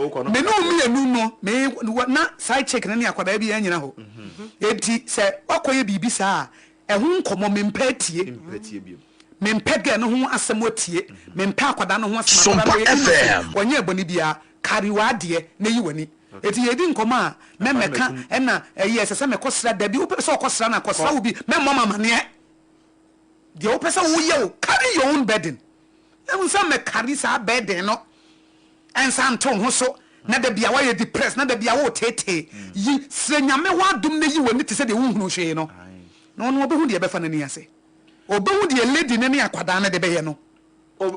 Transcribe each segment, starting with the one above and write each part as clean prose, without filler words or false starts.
me no me enu no me na side check na ne akwada bi anyina ho enti se okoye bibi saa ehun komo me mpatie me mpege no ho asem otie me mpa akwada no ho asem Sompa FM onye aboni bia kariwa de na yi wani eti yedi nkomo a me meka na esese me kosra da bi wo so kosra na kosra wo bi me mama ne de wo pesa wo ye wo carry your own burden e say me carry sa burden no ensa nton ho so na da bia wa ye depressed na da bia wo tete yi sre nyame ho adom na yi wani te se de wo hunu hwe no no obehu de befa na ni ase obehu de lady ne akwada na de be ye no ba wo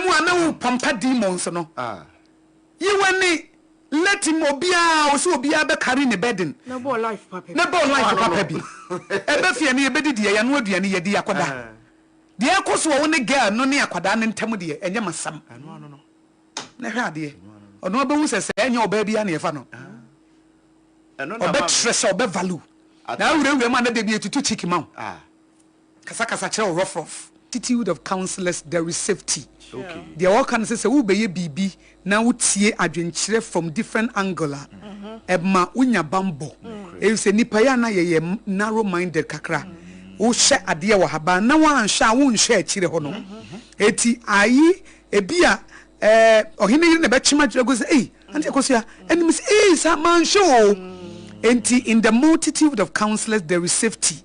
mu ana wo pampa demons no yi wani let him obia o so obia be carry ne burden na bo life papa bi e be fie ne e be didi ye no aduane ye di akwada de ekoso wo ne girl no ne akwada ne ntam de enye masam no na hwa de ono be hu sese enye oba bia na ye fa no obe stress obe value na wure ma na de bi etutu chiki ma kasa kire rough attitude of counselors there is safety. Okay. They all can say we be bibi na utie adwenkyere from different angle. Ema unya bambo. E say nipa ya na ye narrow minded kakra. Wo hye ade wo haba na wan hye wo nhye akire ho no. Eti ayi ebia Oheneyere na be chima kire go say anti Akosua enim say sa man show. Enti in the multitude of counselors there is safety.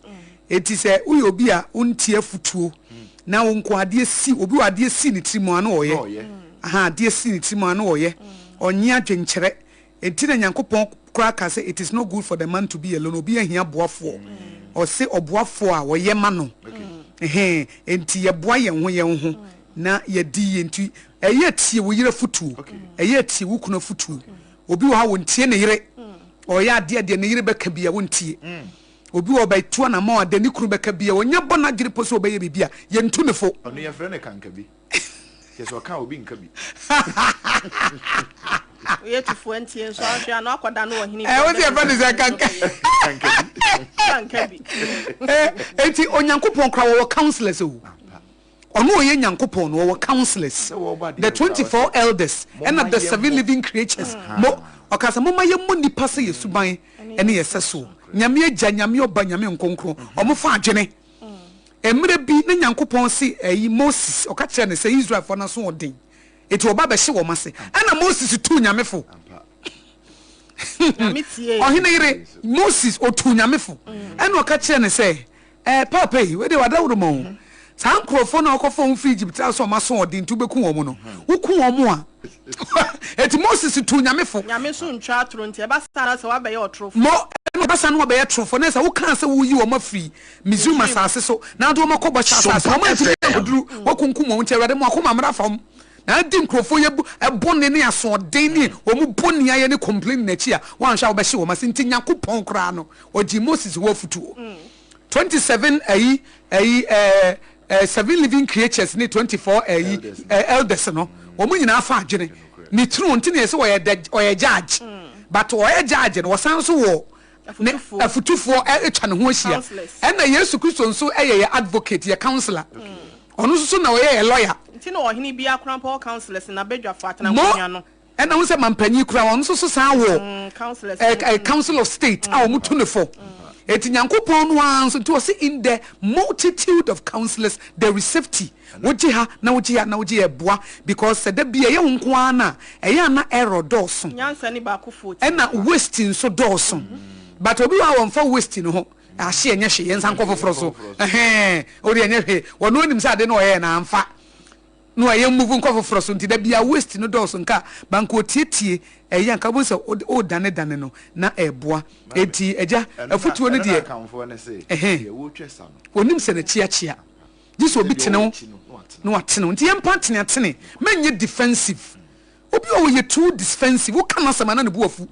Eti say uyi obi a untie futuo. Na wonko ade si obi ade si ni timo ano oye aha ade si ni timo ano oye onye adwenkyere enti na Nyankopon kura ka say it is not good for the man to be alone obi ahia boafo o say oboafo a wo ye ma no enti ye boa ye ho na ye di enti eye tie wo yire futu eye tie wo kuna futu obi wo ha wontie ne yire oye ade ne yire beka bia wontie obi wo bai tuo na ma ade ni kuru beka bia wonya bona gire poso obeye bibia ye ntu ne fo onu ye frɛ ne kanka bi yeso ka obi nka bi ye tufu entie so ahwe na akwada no ohini wo se frɛ ne kanka bi enti Onyankopon kra wo counselors o ono ye Nyankopon no wo counselors the 24 elders and the 7 living creatures mo okasa mo maye mo nipa se yesuban ene yeseso nyame agya nyame oba nyame nkonkro omofa adwene emre bi na Nyankopon si Moses oka kire ne se Israel for na so odin eti oba be hye wo mase ana Moses tu nyamefo Oheneyere Moses otu nyamefo ana oka kire ne se papa yi we de wadawro mo san krofo na okofo mfi Egypt aso maso odin tu beku wo mo no woku wo mo a eti Moses tu nyamefo nyame so ntwa atro nti e ba sara se wa be ye otrofo mo basa no be trofo na say wo kan say wo yi wo mafri mizuma asase so na do makobo asase wo ma fi oduru wo kunkum wo nche rade mo akoma mra fam na di nkrofo ye ebone ne aso den ni wo mu boni aye ne complain na chi a wan hwa wo be hye wo mase nti Nyankopon kra no oji Moses wo futuo 27 7 living creatures ni 24 elders no wo mu nyina afa adwene ni true nti ne say wo ye judge but wo ye judge no wo san so wo afutufo etwa ne ho ahia na Yesu Kristo nso ye advocate ye counselor ono so na ye lawyer nti na ohini bia krampo counselors na bedwafo atena nkonya no na wo se mampanyi kura ono so san wo counselors council of state a omutu ne fo eti Nyankopon no anso to say in the multitude of counselors there is safety woji ha na woji eboa because se da bia ye nko ana eya na error dawson nyansa ni ba ko 40 na wasting so dawson but obi wa won fa wasting ho ahye enye hwe yensa nkofoforo so ori enye hwe wono onim se ade no ye na amfa no ye move nkofoforo so nti da bia wasting no dawson ka banko tietie eya nka bo se o dane no na eboa eti eja afutuo ne de ye wo twesa no onim se na chia this will be tene no atene nti yempa tene menye defensive obi o ye too defensive wo kana sama na ne buafu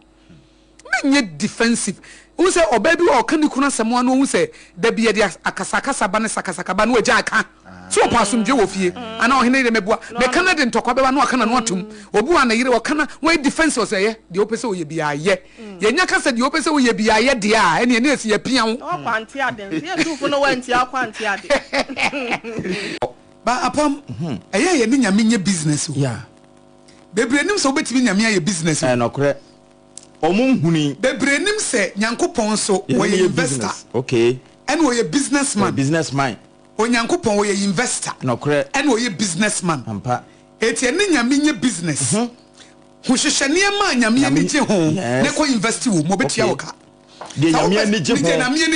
menye defensive wo se oba bi o kan kuna sama no wo se da bi ye akasakasa ba ne sakasaka ba no agya aka so pasum je wo fie ana Oheneyere mebua me kana de ntokwa beba no akana no atum obu ana yire wo kana wo defensive so ye de opese wo ye bia ye ye nya kasa de opese wo ye bia ye de a ene ene esi ye pia wo kwanti ade ye tufu no wanti akwanti ade ba apam eye ye ni nyame nye business o yeah bebre nim so betimi nyame aye business no kore omum huni bebre nim se nyankopon so we investor okay and we businessman onyankopon we investor no kore and we businessman ampa eti ene nyame nye business ho hwehwene ma nyame ani je ho ne ko invest wo mo betia wo ka de nyame ani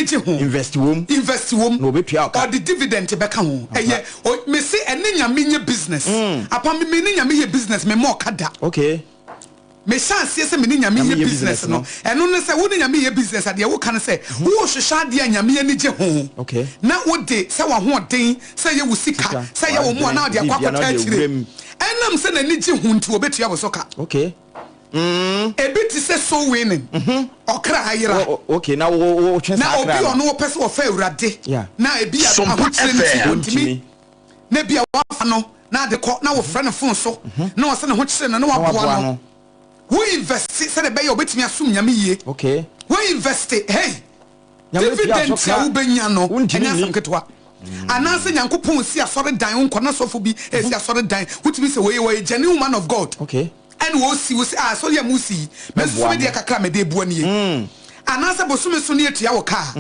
je ho invest wo no betia wo ka or the dividend be ka ho eye me se ene nyame nye business apam me ne nyame ye business me mo kada okay me chance se me ne nyame ye business no eno ne se wo ne nyame ye business ade wo kan se wo hwehwa de nyame ani je ho okay na wo de se wa ho den se ye wo sika se ye wo mo na de akwakwata akire enam se na ni je ho nti obetua wo soka okay ebiti se so winning okra ayira okay na wo twesa na obi ono wo pese wo fa awurade na ebi a ahokyere ntimi na bia wo afa no na de ko na wo fra ne fon so na wo se ne ho kyere na wo aboa no wo invest se de be ye obetimi asum nyame yie okay wo invest hey dividend ya wo benya no enya sam ketwa ananse nyankopon si asore dan nkona sofo bi esi asore dan wutimi se we genuine man of God okay and wo si so ya musi meso me de kakra me de buanie ananse bosume so ne etua wo ka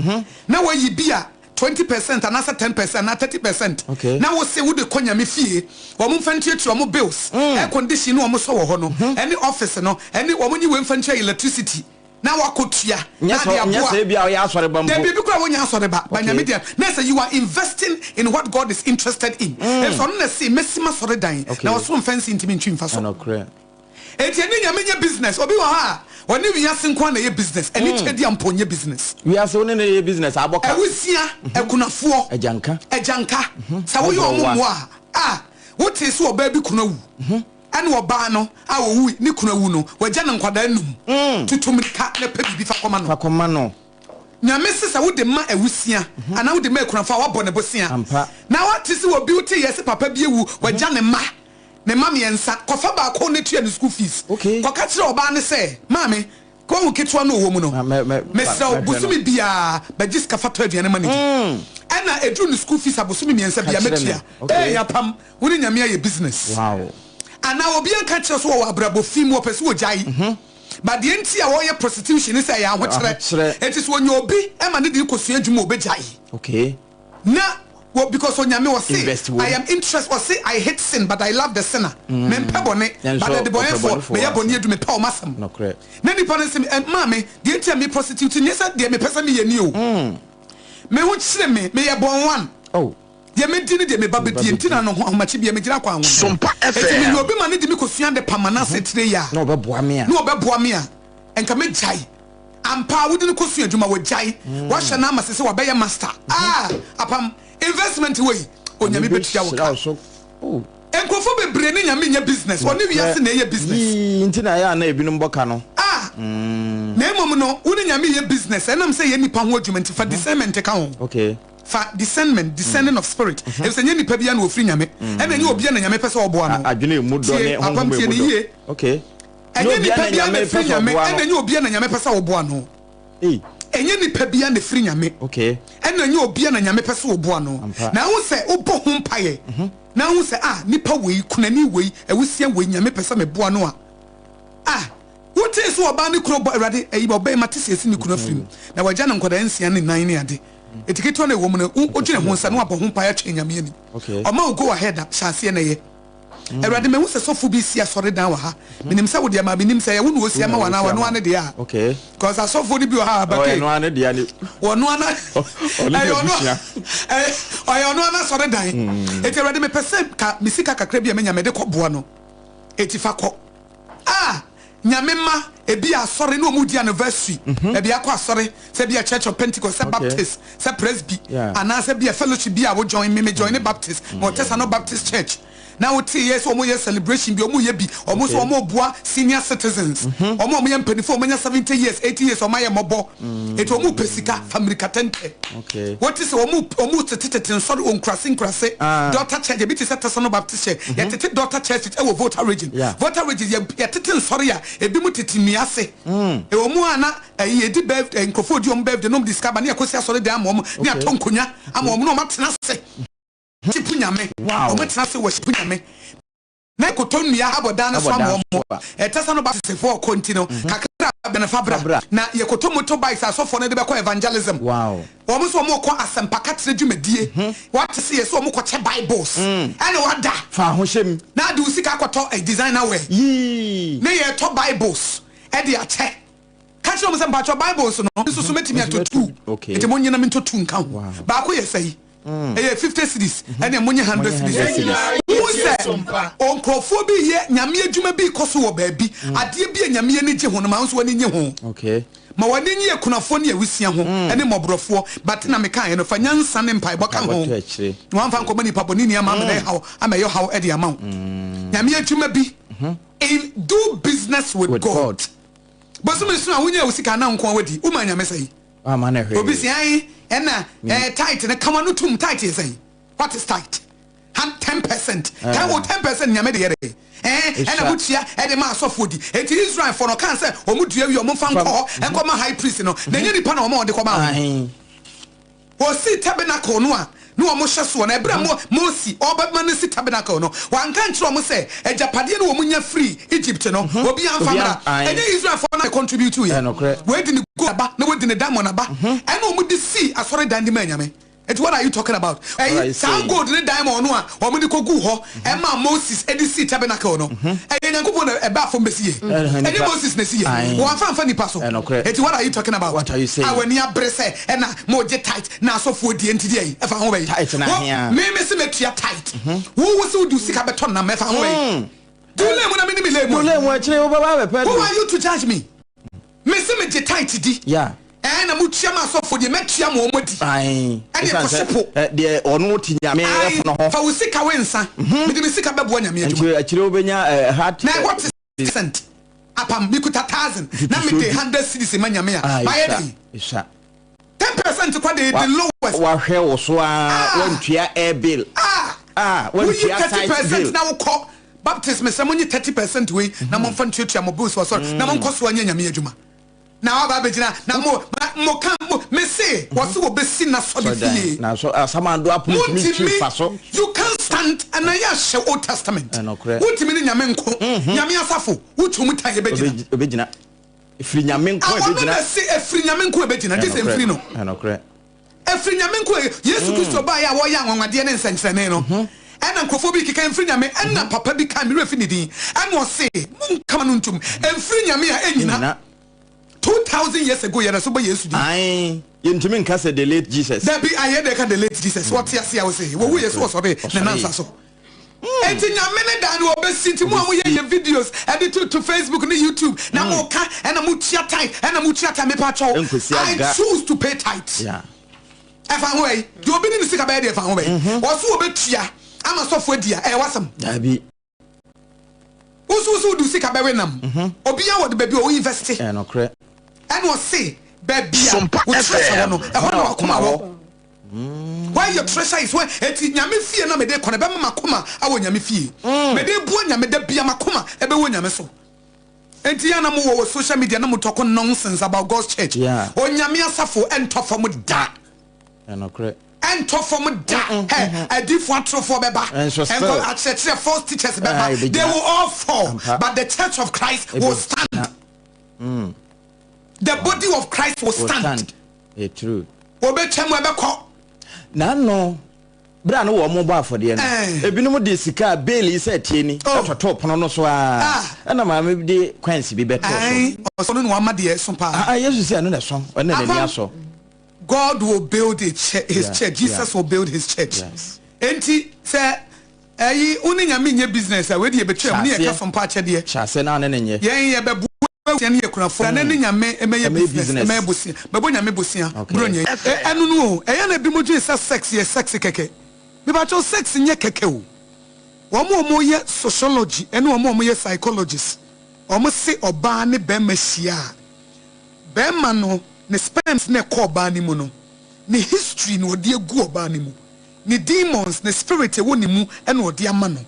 na wo yi bia 20% ananse 10% na 30% okay na wo se wo de konya me fie wo mo mfantie etua mo bills air condition no mo so wo ho no any office no any wo mo nyi we mfantie electricity na wakotua na dia boa yes bia o ya asore bambo dem bi kura wo nya asore ba banyamedian na say you are investing in what God is interested in if so na say mesima sore dan na wo so mfansi ntimi ntwimfa so no clear eti eni nyame nya business obi wa ha woni wi ase nkwa na ye business eni chedi amponye business wi ase woni na ye business aboka ewusia ekunafo ejanka sa wo yo omo wote so oba bi kunawu ane oba no a wo wu ni kunawu no wagya na nkwada num tutumrika na pa bibi fa koma no nyame sesa wo de ma ewusia ana wo de ma ekunafo wa bɔ ne bosia na wate se wo bi wote yesi papa bi ewu wagya ne ma ne mama yensa kofa ba ko ne tua ne school fees ko ka kire oba ne se mame ko wo ketwa no wo mu no me se obusumi bia ba jiska fa to aduane ma ne ana edu ne school fees abusumi miensa bia metua yapam wo ne nyame aye business wow ana obi an ka kire so wo abrabo film wo pese wo jai but the enti a wo ye prostitution is ya ho kire enti so onye obi e ma ne di kosua adwuma obejai okay na well, because when Yami was say, I am interested or say I hate sin, but I love the sinner. Men pebone, but the boy for me abonye do me power masam. No correct. Nani panes me mame, the enti me prostituting yes, dear me person me new. Me won't say me abon one. Oh. Dear me dinner, dear me baby, the entina no how much be a major kwa. Sompa 106.5. You be mani di me kosuan de pamana setreya. No be boamia. No be boamia. And come jai. Ampa wouldn't kosuan juma wo jai. Wash na ma se wa be master. Apam investment way onyame betia wo ka oh enkofo bebre ne nyame nya business oni wiase na ye business ntina ya na ebinum boka no na emom no woni nyame ye business enam say ye nipa ho adwuma fa discernment ka ho okay fa discerning of spirit e say ye nipa bia na ofri nyame e na nye obi na nyame pese oboa no adwene mu do ne ho mu okay enye nipa bia na ofri nyame e na nye obi na nyame pese oboa no enye nipa bia na firi nyame okay ena nye obi na nyame pese oboa no na hu se obo ho mpaye na hu se nipa wei kunani wei ewusia wei nyame pese me boa no wote so oba ne kuro awrade eyi oba mate sesi ne kuro firim na wagya na nkoda nsia ne nan ne ade etiketo na wo mu no odwene ho nsa no abo ho mpaye twe nyame ani oma wo go ahead chance na ye awrade me hu se sofo bi si asore dan wa ha minim se wo de ma minim se ye wo no osia ma wana wano ane de okay cause asofo ni bi ha ba ke no ane de ani wono ana ono ana sore dan eti awrade me pese ka misika kakra bi amenya me de koboa no eti fa ko nyame ma ebi asore no omudi anniversary ebi akọ asore se bi a church of pentecost se baptist se presby ana se bi a fellowship bi a wo join me join baptist mo tesa no baptist church now we see yes omo year celebration bi omo ye bi omo so omo boa senior citizens omo ye mpanifo omo nya 70 years 80 years omo ye mobo eto omo pesika family katente okay what is omo tetete sorry on crossing daughter church bi tese tesa no baptist church ye tete daughter church e wo voter region ye tete sorry ya ebi mu tete miase e omo ana ye di birthday nkofo di omo birthday no discover na yakosi asore de amom na atonkonya amom no matena se Tipunyame, wow. Ometase was Punyame. na kotonua abodan no so amom etasa no ba se for continue kakra benefabra na ye kotomoto bikes asofo no de be ko evangelism wow omo so omo ko asempa katre dwumadie what see so omo ko che bibles and wada fa ho hyem na de usika koto a designer wear na ye to bibles e de ache katre omo se mpa bibles no so so metimi atotu ete mo nyina minto tu nka ho ba ko ye sei 50 cities and then money 100 cities. Who said on crofo bi ye nyame adwuma bi koso wo baabi ade bi nyame ani gye ho no ma nso wani nye ho okay ma wani nye kunafo ne awusia ho ene moborofo but na me kan ye no fa nyansa ne mpai boka ho no amfa nko mani paboni ni ama me na hawo amayo hawo e de ama ho nyame adwuma bi do business with God but so me so awunya awusika na nko wadi uma nyame sai man obi si ai ena tight na kama no tum tight is say what is tight 10% can go 10% nyame de yere ena butia e de ma asofodi eti Israel for no kan say omudua wi omfa nko enko ma high priest no na nyani pa na omo de ko ma o si tabernacle no a no omo hyeso na ebra mosi obaba no si tabernacle no wan kan kire omo say ejapade no omunya free Egypt no obi anfamra enya Israel for na contribute to ye we di ni go aba na we di ni diamond aba ena omo di see asore dan di manyame. It's what are you talking about? Sound good in diamond no or me ko gu ho e ma Moses edisi tabernacle no e nyankopon e ba fo mbesi e Moses na si ye wo fa nipa so it's what are you talking about? What are you saying? Awani abrese e na mo je tight na asofo die ntidi e fa ho be tight na hia me se metua tight wo wo se du sika beton na me fa ho be do le mo na me ni le mo akire wo baba be who are you to judge me? Me se me je tight di yeah na mutia ma sofo de metia mo omodi ai de onu ti nyame no ho fa usika wensa me de sika bebo nyame adwuma akire obenya heart na what is cent apam bikuta 1000 na me de 100 cities ma nyame a buy it isa 10% kwa the lowest wa hwe wo so a wantua air bill wantua 30% na wo ko baptism se monyi 30% we na mo mfa ntuatua mo bills so na mo nkoso anya nyame adwuma na aba bejina na mo kan me say wo se wo besi na so de fie na so asamando apu mi fa so you can't stand and I share Old Testament wutimi ni nyame nko nyame asafo wutum tan ye bejina efri nyame nko bejina efri nyame nko bejina this efri no efri nyame nko Yesu Kristo ba ya wo ya anwade ne nsankyerene no ena nkofo bi kika efri nyame ena papa bi kan mi refi ni din ena o se mun kama no ntum efri nyame a enyina 2000 years ago yera so ba Yesu di ai yentimi nka se the late Jesus there be I hear they can the late Jesus what you say I will say wo Yesu was obe na nansa so enti nyame ne dan wo be sinti mu amu ye videos edit to Facebook and YouTube na mo ka na mo tia time na mo tia time pa cho I choose to pay tithe yeah if I way do obi ni sika ba dey if I way wo so obe tia ama sofo dia wasam dabi usu du sika ba we nam obi ya wo de baby o invest no kre and was say baby we treasure no e ho na akoma wo why your treasure is when eti nyame fie na me de kona be ma koma awo nyame fie me de buo nyame da bia makoma e be wo nyame so enti ya na mo wo social media na mo talk nonsense about God's church o nyame asafo ento from da no kre ento from da a different trofo beba and actually false teachers beba they will all fall but the church of Christ will stand. The body of Christ will stand. It's true. Obetchemu ebeko. Na no. Bra no wo mo ba afode no. Ebinum de sika bail is tie ni. Atoto pono no so a. Na ma me de kwansi bi beto so. Oso no no amade sompa. Yesu say no na so. Ona na ni aso. God will build his church. Jesus will build his church. Yes. Enti say ayi uni nyame nye business a we de betwam ne yeka sompa che de. Chase na ne nye. Yen ye bebu yen ye kunafo na ne nyame emeye business emeye bosia. Bebo nyame bosia. Bro nye. Enu no eya na bi moju sex ye sexy keke. Me ba cho sex nye keke o. Omo ye sociology ene omo ye psychologist. Omo se oba ne be mahia. Be ma no ne sperms ne ko oba ni mu no. Ne history no de egu oba ni mu. Ni demons ne spirit e woni mu ene odi ama no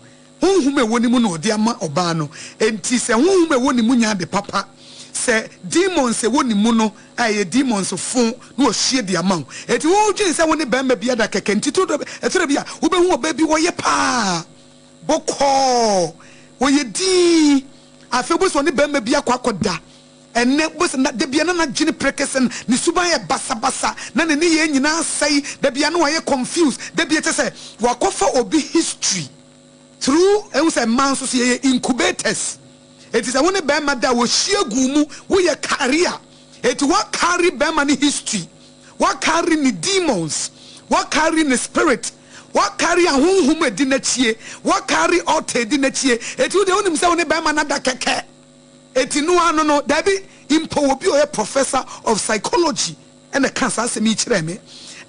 honhum e woni mu no odi ama oba no enti se honhum e woni mu nya de papa se demons e woni mu no aye demons fun no ohie de ama enti wo dwen se woni ba ma bia da keke enti to etere bia wo be hu oba bi wo ye pa boko Oye di afebos oni bema bia kwakoda ene bos na de bia na gene prekesen ni suban ye basa na ne ye nyina sai de bia na waye confused de bia tese wakofa obi history through e say man so ye incubators. It is a one bema da wo hia gumu wo ye career. It what carry bema ni history, what carry ni demons, what carry ni spirit, what carry a hum edinachie, what carry ote edinachie. It would only say one bema na da keke. It no Debbie impo obi a professor of psychology and the cancer semi chireme.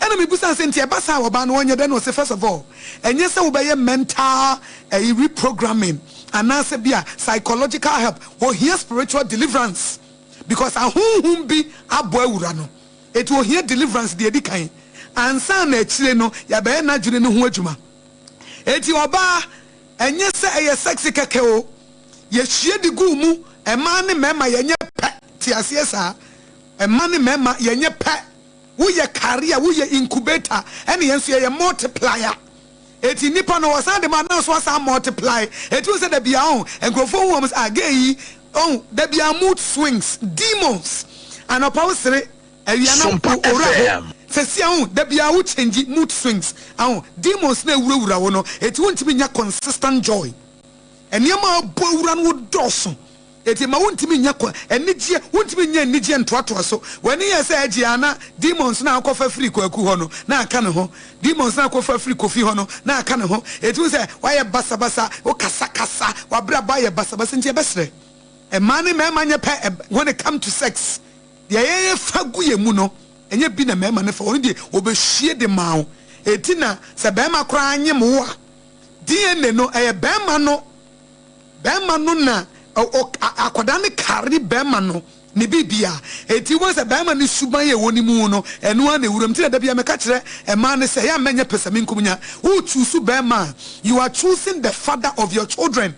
And me busa senti basa oba no onye den say first of all enye se wo be mental reprogramming and answer bia psychological help or here spiritual deliverance because a hum bi abo awura no it will hear deliverance de edi kan ansa na chire no ya be na dwene no ho adwuma eti oba enye se eye sexy keke o ye hie di gu mu ema ne mema yenye pe ti ase sa ema ne mema yenye pe wo ye career wo ye incubator ene yenso ye multiplier eti nipa no wasan de man no so wasan multiply eti wo se da bia on enkrofo wo mus agei on da bia mood swings demons and opawsere awia na ora se sia on da bia wo change mood swings on demons na ewurawura wo no eti wo ntimi nya consistent joy eniema bowura no doso eti ma wontimi nya kwa enije wontimi nya enije ntoato so wani ye se agi ana demons na akofa free kwaku ho no na aka ne ho demons na akofa free kofi ho no na aka ne ho eti wo se waye basa o kasa wa bra ba ye basa ntie besre e mane me manye pe when it come to sex de ye fagu ye mu no enye bi na me mane fa oni de obehwie de mawo eti na se be ma kra anye mo a DNA no e be ma no na akoda ne carry bema no ne bibia eti won se bema ne suban ye woni mu no eno an ewuram ti da bia me ka kire e ma ne se ya menye pesame nkumnya who choose bema you are choosing the father of your children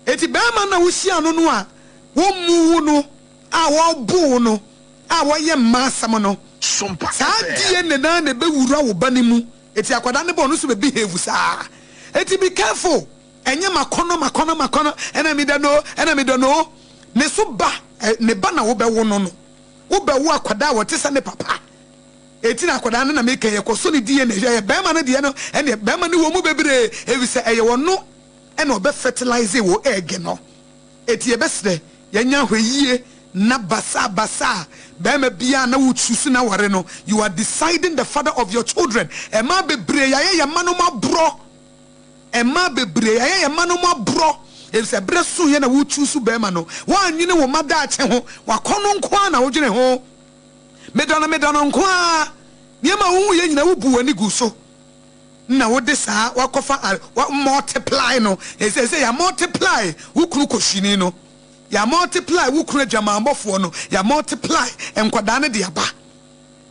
eti bema na wo hia no no a wo mu no a wo bu no a wo ye masam no sompa sa die ne na ne be wura wo ba ne mu eti akoda ne bo no so be behave sa eti be careful enye makono enemy don't know ne so ba ne ba na wo be wo no wo be wo akwada wo te se ne papa eti na akwada na make ye koso ne die ne ye be ma ne die no ene be ma ne wo mu bebre ebi se eye wo no ene obe fertilize wo egg no eti e be se ye nya hweyie na basa be ma bia na wo chusu na ware no you are deciding the father of your children e ma bebre ye ma no ma bro Emma bebre aye ma no mabro e se bre so ye na wo chusu be ma no wa nwine wo mada ache ho wa kono nko a na wo dwene ho medono nko a ne ma wo ye nyina wo bu ani gu so na wo de sa wa kofa wa multiply no e se ya multiply wo kunu koshini no ya multiply wo kunu adwamambofo no ya multiply enkwada ne de aba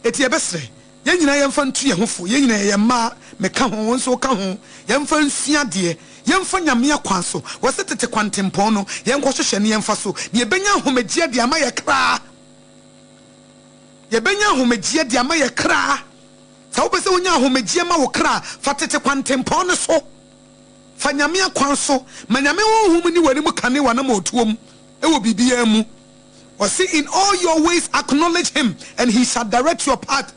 eti ebesre ye nyina ye mfa ntu ye hofo ye nyina ye ma meka ho wonso ka ho ye mfa nsua de ye mfa nyame akwan so wo setete kwantempon no ye nkwo hwehwe ne ye mfa so ne benya homagie de ama ye kra ye benya homagie de ama ye kra sa wo pese wonya homagie ma wo kra fa tete kwantempon no so fa nyame akwan so ma nyame wo hum ni wani mu kane wa na ma otuom e wo bibia mu or see in all your ways acknowledge him and he shall direct your path.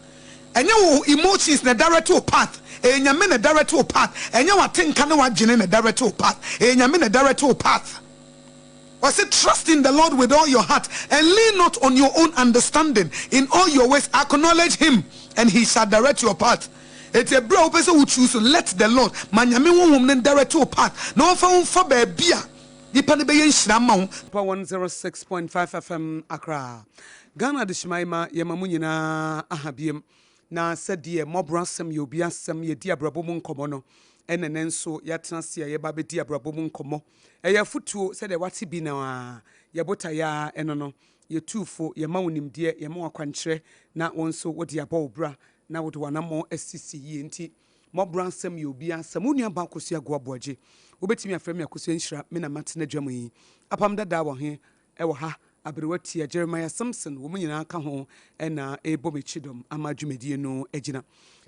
And your emotions na direct to path. And your men direct to path. And your think can no gene na direct to path. And your men direct to path. Was it trust in the Lord with all your heart and lean not on your own understanding. In all your ways acknowledge him and he shall direct your path. It's a bro person who choose to let the Lord. Man yami won direct to path. No for baby. Dipane be yen shirama 106.5 FM Accra. Ghana de Shimaima yemamu nyina ahabiem. Na said Mọborọ Asem ye obi asem ye di abrabọ mu nkomo no ene nenso yatena se ye ba be di abrabọ mu nkomo eya futuo said wati bi na ye bota ya eno no ye tufo ye ma wonimde ye ma wakwankyere na wonso wodi aba obra na wodi wanamo asisi ye nti Mọborọ Asem ye obi asem unua ba Akosua Nhyira wobetimi afrem Akosua Nhyira me na matena dwam yi Apam Dadaa wo he e wo ha abrewati Jeremiah Samson wo munyina ka ho na ebo mechidom ama dwumedie no agina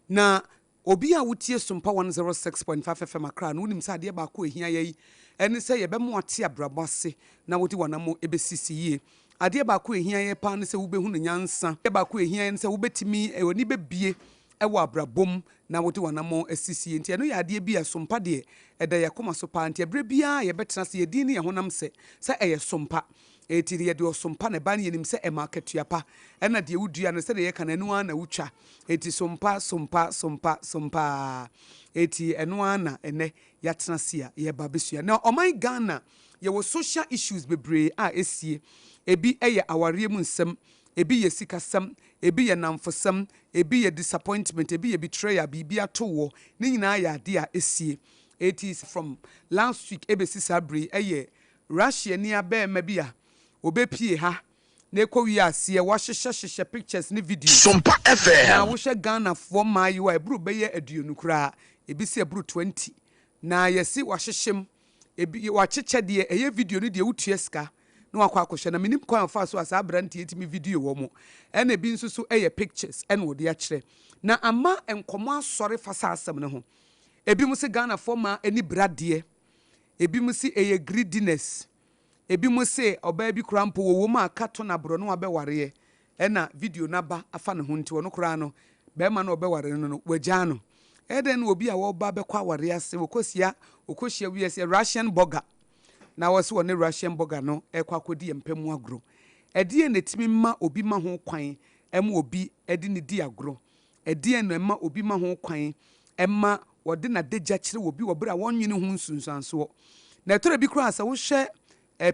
na obi a wotie Sompa 106.5 FM Accra no nim sade ba ko ehia yi ene se ye be mo ate abrabo ase na wodi wanamo ebesisi yie ade ba ko ehia ye pa ne se wo behu no nyansa ade ba ko ehia ne se wo betimi oni bebie ewo abrabom na wodi wanamo asisi enti eno ya ade bi a Sompa de eda ye koma so pa enti ebre bia ye betena se ye din ne ye honam se eye Sompa eti ye de Sompa ne ba ne nim se e market yapa ena de wudua no se de ye kana enu ana wutwa eti Sompa eti eno ana ene yatena sia ye babesua na oman Ghana ye wo social issues bebre a esie ebi eye aware mu nsem ebi ye sikasem ebi ye namfosem ebi ye disappointment ebi ye betrayal bibia towo ni nyina ya ade a esie eti from last week ebesi sabre eye Russia ni abema bia obepie ha na ekowi ase wa hyehyehye pictures ni video Sompa FM na wo hye Ghana for my wa ebru beye aduonu kura ebi se ebru 20 na yesi wa hyehyem ebi wa kyeche de eye video ni de wutua ska na wakwa akohye na minim kwan fa so asa abrante etimi video wo mo ena ebi nsusu eye pictures ena wo de akire na ama enkomo asore fasa asem ne ho ebi mu se Ghana for ma eni brade ebi mu se eye greediness ebi mo se oba bi krampo wo ma kato na bro no abeware ena video na ba afa ne ho nti wono kra no be ma na obeware no wagya no eden obi a wo ba be kwa ware ase okosia wi ase Russian burger na wo se woni Russian burger no ekwa kodi empemu agro edie na timi ma obi ma ho kwan em obi edi ne di agro edie na ma obi ma ho kwan emma wode na degya kire obi wo bra wonwene ho nsunsanso na etore bi kra asa wo hwe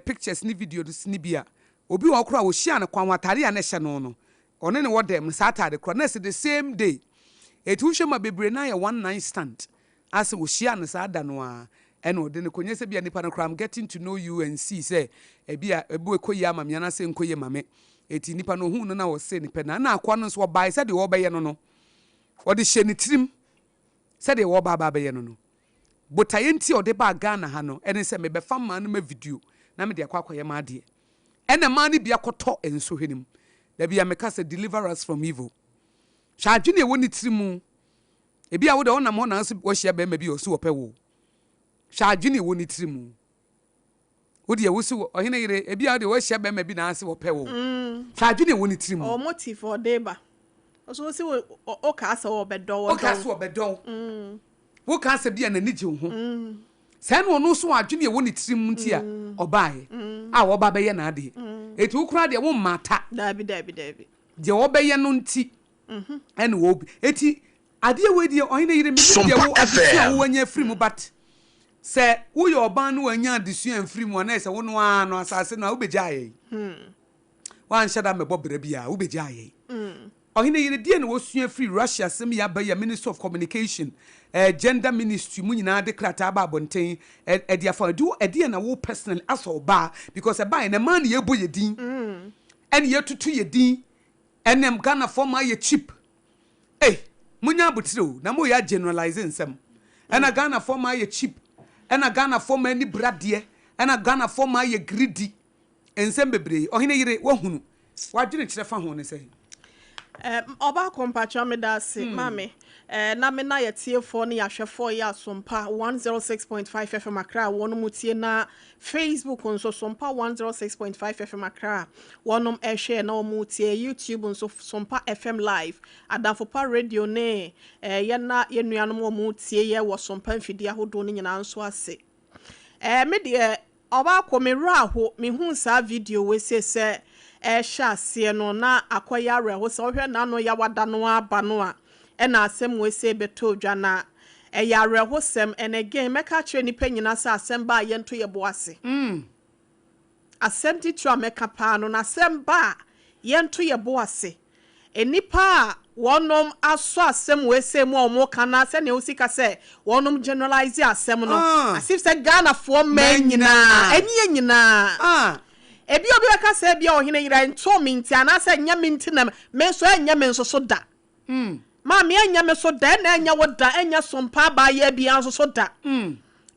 pictures ni video ni bia obi wo kura wo hia ne kwan watare ya ne hye no no one ne wodem satade kura na the same day etu hwe ma bebre na ya one night stand as wo hia ne sada no a ene ode ne konyese bia nipa no kura I'm getting to know you and see say bia ebu ekoyi ama me na se nkoye mame eti nipa no hu no na wo se nipa na akwa no so wo bai se de wo beye no no ode hye ne tirim se de wo ba beye no no botaye nti ode ba Ghana ha no ene se me be fa ma no ma video na me de akwakoye ma de ene ma ne bia koto enso hwenim da bia me ka se deliver us from evil sha adwene wo ni tirimu e bia wo de wonam ho na so wo hye be ma bi o so wo pe wo sha adwene wo ni tirimu wo de wo so Oheneyere e bia de wo hye be ma bi na ase wo pe wo sha adwene wo ni tirimu o motive for deba so se o ka asa wo bedo wo ka asa bia na nige ho sen no so adwene wo ni tirim nti a obae a wo ba beye na ade eti wo kura de wo mata dabi de wo beye no nti ene wo eti ade we die Oheneyere mi de wo adesua wo anya free mu but se wo yo oban no anya adesua free mu na se wo no a no asase no wo begya ye wan shada mebo bra bia wo begya ye Oheneyere die na wo sua free Russia sem ya ba ya Minister of Communication gender ministry mu nyina de krata ba bonten e dia fa do e dia na wo personally aso ba because e ba na man ye boye din ene ye tutu ye din enem Ghana former ye cheap munya butiro na mo ya generalizing sem ena Ghana former ye cheap ena Ghana former ni brade ena Ghana former ye greedy ensem bebre Oheneyere wo hunu wadwene kire fa ho ne sei oba compacha me da se mame na me na yetiefo ne yahwefo ya Sompa 106.5 FM Accra wono mutie na Facebook nso Sompa 106.5 FM Accra wonom share na mutie YouTube nso Sompa FM live adafo pa radio ne ye na yenuanom mutie ye wo Sompa mfidi ahodo ne nyina nso ase me de oba komera ho me hu sa video we se sha se no na akoya reho so hwe na no ya wada no aba no a na asem we se beto dwa na ya reho sem and again meka kire ni panyina sa asem ba ye nto ye boase asem titwa meka pa no na asem ba ye nto ye boase enipa wonom aso asem we se mu omo kana se ne usika se wonom generalize asem no asif se Ghana for men nyina enye nyina ebi obi ka se bia Oheneyere nto minti anase nya minti na me so enya me nso so da ma me enya me so da na enya wo da enya Sompa ba ye bia nso so da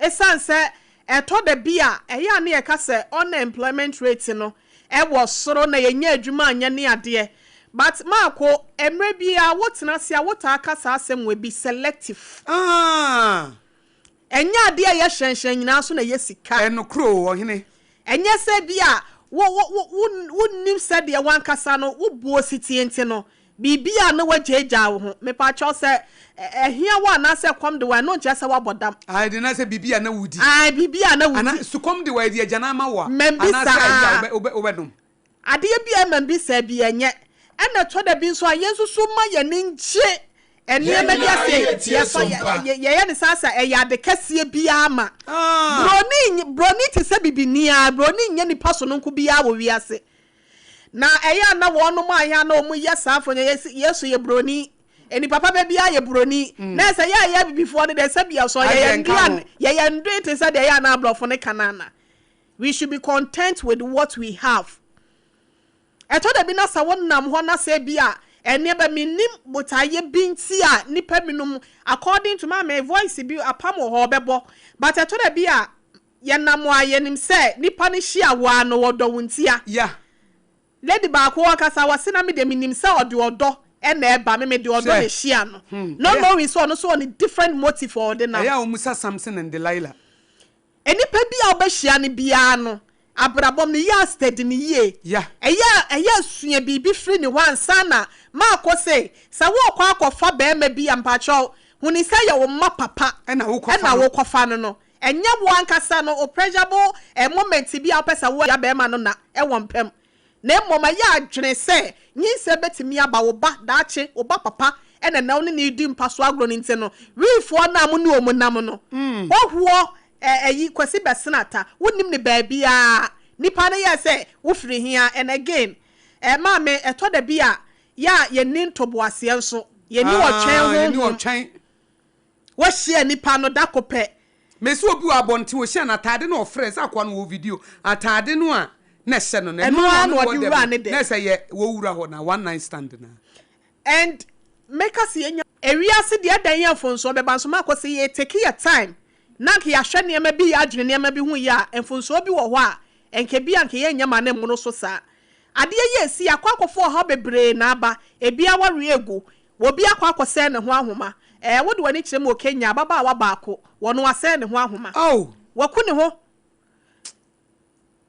esan se eto de bia eya na ye ka se unemployment rate no e wo soro na ye nya adwuma anya ne ade but Marco emre bia wotena sia wotaka sa asem we be selective enya de ye hyenhyen nyina so na yesika enokro ohene enya se bia wo nim se de wankasa no wo buo sitienti no bibia na wajeja wo ho me pa cho se ehia wa na se kom de wa no nche se wa bodam ai de na se bibia na wudi bibia na wudi ana su kom de wa de agya na ma wa ana se obedum ade bia membisa bia nye ena to da bi nso ayensusu ma ye ninche ene ma dia se ye ne sasa ya de kase bia ma broni ti se bibinia broni nye nipa so nko bia wo wiase na eya na wono ma ya na omu yesafo yesu ye broni eni papa be bia ye broni na se ya bibifo de se bia so ye ndran ye ndran ti se de ya na ablofo ne kanana. We should be content with what we have. Eto da bi na sa wonnam ho na se bia ene ba minim botaye binti a nipa minum according to my voice bi apam ho bebo but eto da bia ye namo ayenim se nipa ne hia wa no wodo wontia yeah lady ba ko akasa wase na me de minim se odo ena eba me de odo ne hia no no we so no so on different motive for the now ya omusa Samson and Delilah enipa bia obehia ne bia no abrabom ne ya steady ne ye eya sua bibi free ne wansa na maako se sa wo kwa akofa be ma bia mpacho huni se ya wo ma papa ena wo kofa no enya wo ankasa no oppressible moment bia opesa wo ya be ma no na e wo mpem na mmoma ya adwene se nyinse betimi aba wo ba daache wo ba papa ena na woni ne di mpaso agro ne nte no wifo na mo ne omunam no wohuo eyi kwasi besenata wonim ne baabia nipa ne ya se wo firi hia and again ma me eto da bia ya ye ni ntoboase enso ye ni wo twen wo hia nipa no dakope mesi obi wo abonte wo hia na atade no ofres akwa no wo video atade no a na se no no na se ye wo wura ho na one night stand na and make us enya ewiase de adan ya fonso be banso makose ye take your time na ke ya hwe ne ma bi ya adwene ne ma bi hu ya enfonso bi wo ho a enke bi anke ye nyama ne mu so sa ade ye si akwakofo ho bebre na aba ebia ware egu wo bi akwakose ne ho ahoma wo de wani kire mo Kenya baba wa baako wono ase ne ho ahoma waku ne ho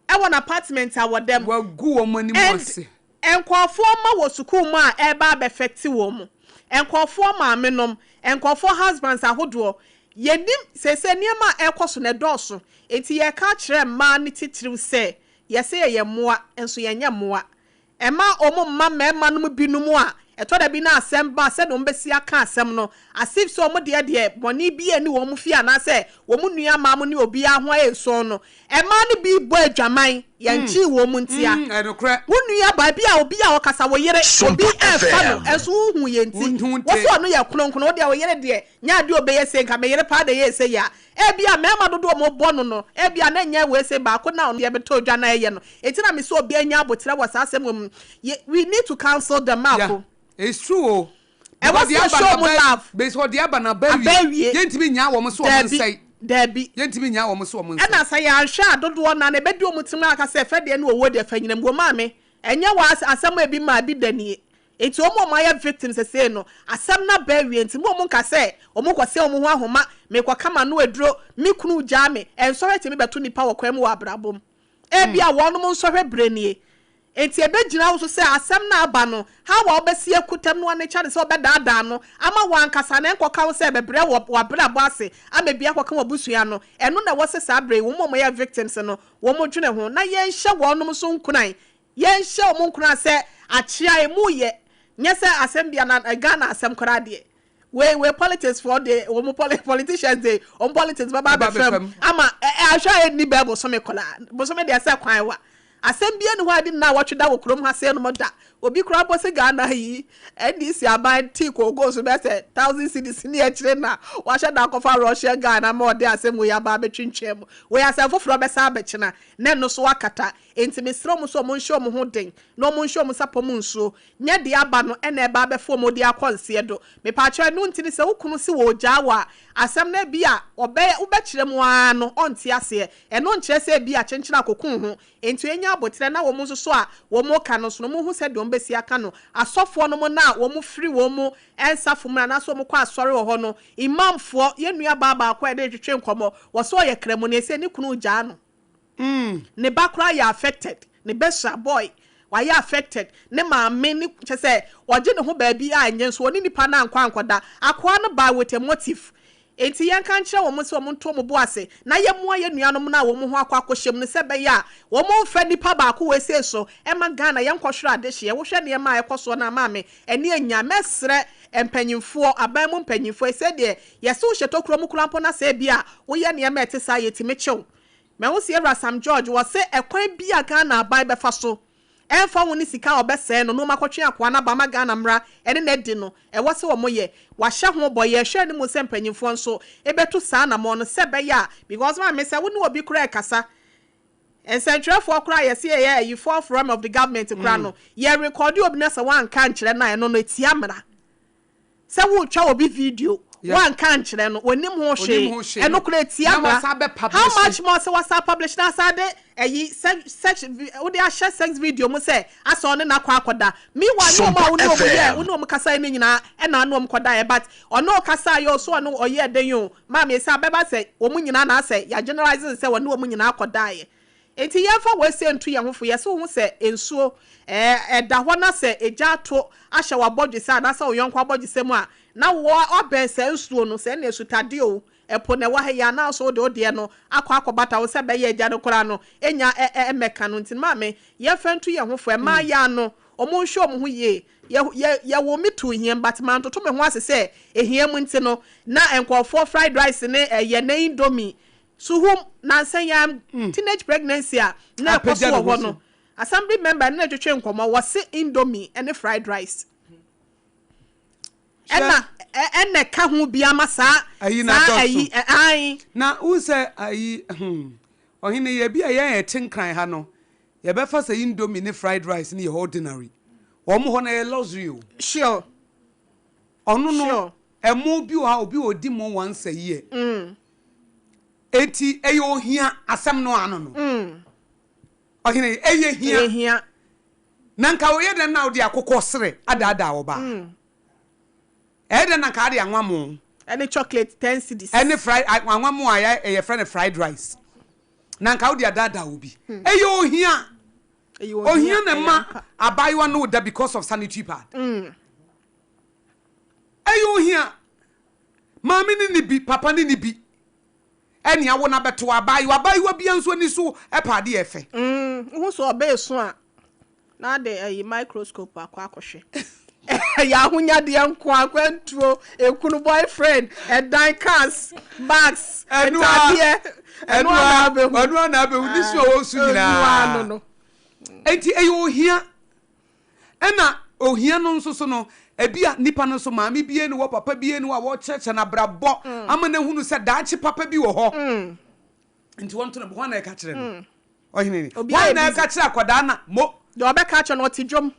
e won apartment a wodem wagu wo mani mo ase enkofo ma wo sukuu mu a e ba affect wo mu enkofo ma amenom enkofo husbands ahodo yenim sese niema ekoso ne doso enti ye ka kire ma ne titiriw se yese ye moa enso ye nya moa ema omo mma no binum a eto da bi na asem ba se no mbesi aka asem no asif so omo de boni bi ani wo mu fia na se wo mu nua ma mu ne obi aho eso no ema ne bi bo adwaman ye nchi wo mu ntia wo nua ba bi a obi a okasa wo yere obi efa no enso hu ye nti wo so no ye kronkron wo de wo yere de nya de obeye se nka me yere pa de ye se ya e bi a mema dodo mo bono no e bi a na nya we se ba ko na ye beto odwa na ye no enti na me so obi anya abotire wo sa asem we need to counsel them out. It's true. And what's your show mo love? Base what the abana baby. Yentimi nya wo mo so mo say. Debi. Yentimi nya wo mo so mo say. And as I answer dodo na na bedu mo tima aka say fe de na owo de fa nyinam go ma me. Enye wa asem e bi ma bi danie. Enti omo ma ya victims say no. Asem na baby enti mo nka say omo kwase omo ho ahoma me kwa kama no eduro mi kunu gya me. En so hete me beto nipa wo kwam wo abrabom. E bia wo no mo so hwe branie. Enti ebegina wo so se asem na aba no ha wa obesi akutam no ane cha de se obedada no ama wankasa na enkoka wo se bebre wo bra bo ase ama bia koka wo busua no eno na wo se sa bre wo mo ya victims no wo mo dwene ho na ye nhye wo no so nkunan ye nhye wo mo nkunan se achia emu ye nye se asem bia na Ghana asem kora de we politics for the wo mo politicians dey on politics baba be fam ama ahwa ni bible so me kola bo so me de ase kwan wa asembia ne ho adi na watweda wo krom ha se no moda obi kura bo se Ghana yi ndc aban ti ko go so be se 1000 cedis ni e kire na wa hye da kofa Russia Ghana ma ode asem wo ya ba betwintwem wo ya se foforo be sa be kina ne no so wakata enti mesro mo so mo nhwe mo ho den no mo nhwe mo sapo mo nsuo nya de aba no ena eba befo mo de akonse do me pa kire no ntini se wokunu si wo gya wa asem na bia obe kire mu ano onti ase eno nkire se bia kyenkyena akokun ho enti enya abotre na wo mo so a wo mo ka no so no mo hu se de ombesi aka no asofo no mo na wo mo free wo mo ensafo mu na so mo kwa asori wo ho no imamfo yenua baba akwa de twetwe nkomo wo so ye kremo na ese ni kunu gya no ne bakra ya affected ne besha boy why you affected ne maame ni chese oje ne ho ba bi a nyen so oni nipa na ankwa ankoda akwa no ba with a motive enti yen kan kire wo mo so mo nto mo bo ase na ye mo ye nuanom na wo mo ho akwa akohyem ne se be ya wo mo mfa nipa ba ko we se so e ma Ghana yen kwhwere adehye ye wo hwe ne ma ekoso na maame ene anya mesre empanyimfo aban mu mpanyimfo e se de ye se wo hyeto kro mu krampo na se bia wo ye ne ma ete sa ye ti mechew me wo se Evra Sam George wo se ekwan bia Ghana aban be fa so enfa woni sika obese no makotwe akwa na ba ma Ghana mra ene na di no e wo se wo moye wa hye ho boye hwe ne mo se mpanyimfo nso ebetu saa na mo no se be ya because ma me se wo ne obi kura kasa ensentrefo kura ye se ye you fall from of the government kura no ye record obi na se wan kan kire na no no tia mra se wo twa obi video one kan kire no onim ho hwe eno kura tia mra how much more se wasa publish na sa de sex wo dey share sex video mo say aso ne na kwa akoda me wa no ma wo no mo ye wo no mo kasa ni nyina e na no mo koda e but ono kasa yo so no oye den yo ma me say abeba say wo mo nyina na say ya generalizing say wo no mo nyina akoda ye enti ye fa we say ntu ye ho fo ye so ho say ensuo da ho na say eja to ahye wa bodwe say na say wo yonko abodwe say mu a na wo oben say ensuo no say na esutade o epo na wa ya na so de ode no akobata wo se be ye gya no kora no enya emeka no ntin ma me ye fantu ye ho fo ma ya no omo nhwe omo ho ye wo mitu hiem but man to me ho asese ehiem nti no na enkofo fried rice ne ye na indomie so hom na sanya teenage pregnancy a na ekoso wo no assembly member na twetwe nkomo wo se indomie and fried rice ena ka ho bia masa ayi na ayi na unse ayi ohine ye bia ye tenkran ha no ye be fa say indomie ne fried rice ne ye ordinary wo mo ho na ye luxury o sure onu no emo bi o ha obi odi mo once a year eti eye ohia asem no ano no ohine eye hia nanka wo ye den na odi akokọ sere adada wo ba na ka de anwamo any chocolate 10 cedis any fried anwamo aya e friend fried rice na nka wo de adada obi ohia na ma abayiwa no da because of sanitary pad ohia mami ni bi papa ni bi eni awo na beto abayiwa bi anso ni so e pade efe wo so obe so a na de microscope akwa ya hunya de enko akwantuo ekunu boyfriend dan cars bags enu na be udi so wo su nyina no enti ohia ena ohia no nso so no ebia nipa no so maami bie ni wo papa bie ni wo cheche na brabo amana hunu se daachi papa bi wo ho enti wonto no bo na e ka kire no ohinini wa na e ka kire akoda na mo de obeka cho no tidwom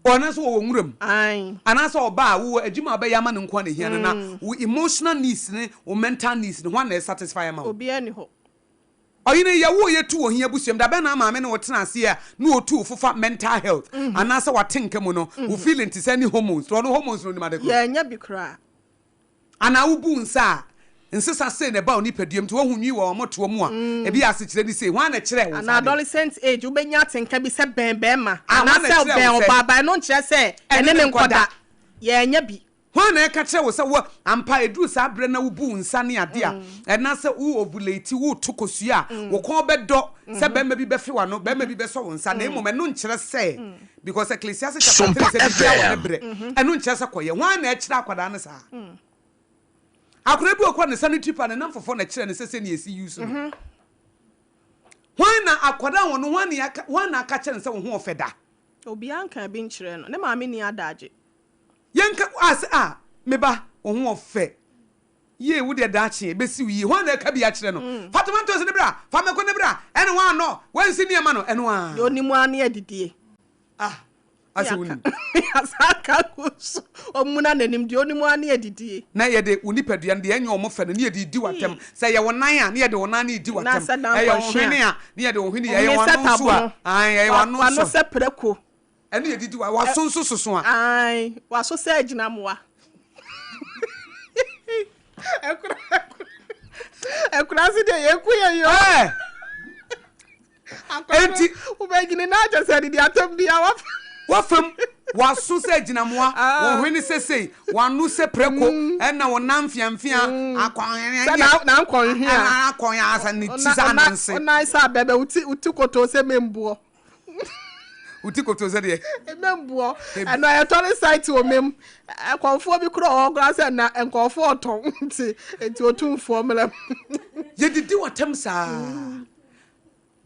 ona so wo nwuram ana so oba wo adwuma ba yama ne nko na hia na wo emotional needs ne wo mental needs ne ho na satisfy ma obi ani ho oyine ya wo ye tu wo hia busuam da be na maame ne wo tena ase a na wo tu fufa mental health ana so watenka mu no wo feeling to say ni hormones to no hormones no ni madeko ya nya bi kra ana wo bu nsa nsesa say ne ba oni padiem to wo hunwi wo moto mu a e bi ase kire ni say ho na kire wo na adolescent age wo benya tenka bi se ben ma ana se ben obaba no kire se ene ne nkoda ya nya bi ho na e ka kire wo se wo ampa eduru sa bre na wo bu nsa ne ade a ena se wo ovulate wo tokosu a wo kon bedo se ben ma bi be fe wa no ben ma bi be so wo nsa na emom no nkire se because Ecclesiastes chapter 3 say bia wo ne bre eno nkire se koye ho na e kire akwada ne sa akure bi okwa ne sanitary pan na mfofo na kire ne sese ne esi use no na akwada won no na aka kire ne se wo ho ofeda obi anka bi nkire no ne maame ni adaje yenka as meba wo ho ofe ye wo de daache be si wi na ka bi a kire no fatima to se ne bra fa me ko ne bra ene wa no wansi ne ma no ene wa onimu ane adidie asa woni asaka kuso omuna nanim de onimu ane adidie na ye de unipadua de enye omo fa ne ye de di watem say ye wonan a ne ye de wonan ne di watem ye wohwene a ne ye de wohwene ye wanu so ye wanu se preko ene ye didi wa so so a wa so se agyinamoa ekura si de ye ku ye yo enti ubegine na aja se di atam bia wafam waso se agyinamoa wohwene sesei wanu se preko ena wonam fiamfia akwan na akwan hia akwan asa ne tisa nanse ona isa bebe uti koto se membuo uti koto se de membuo eno ayetori site o mem akonfo bi kro o gra se na enkonfo oton enti otumfo mele ye didi watam sa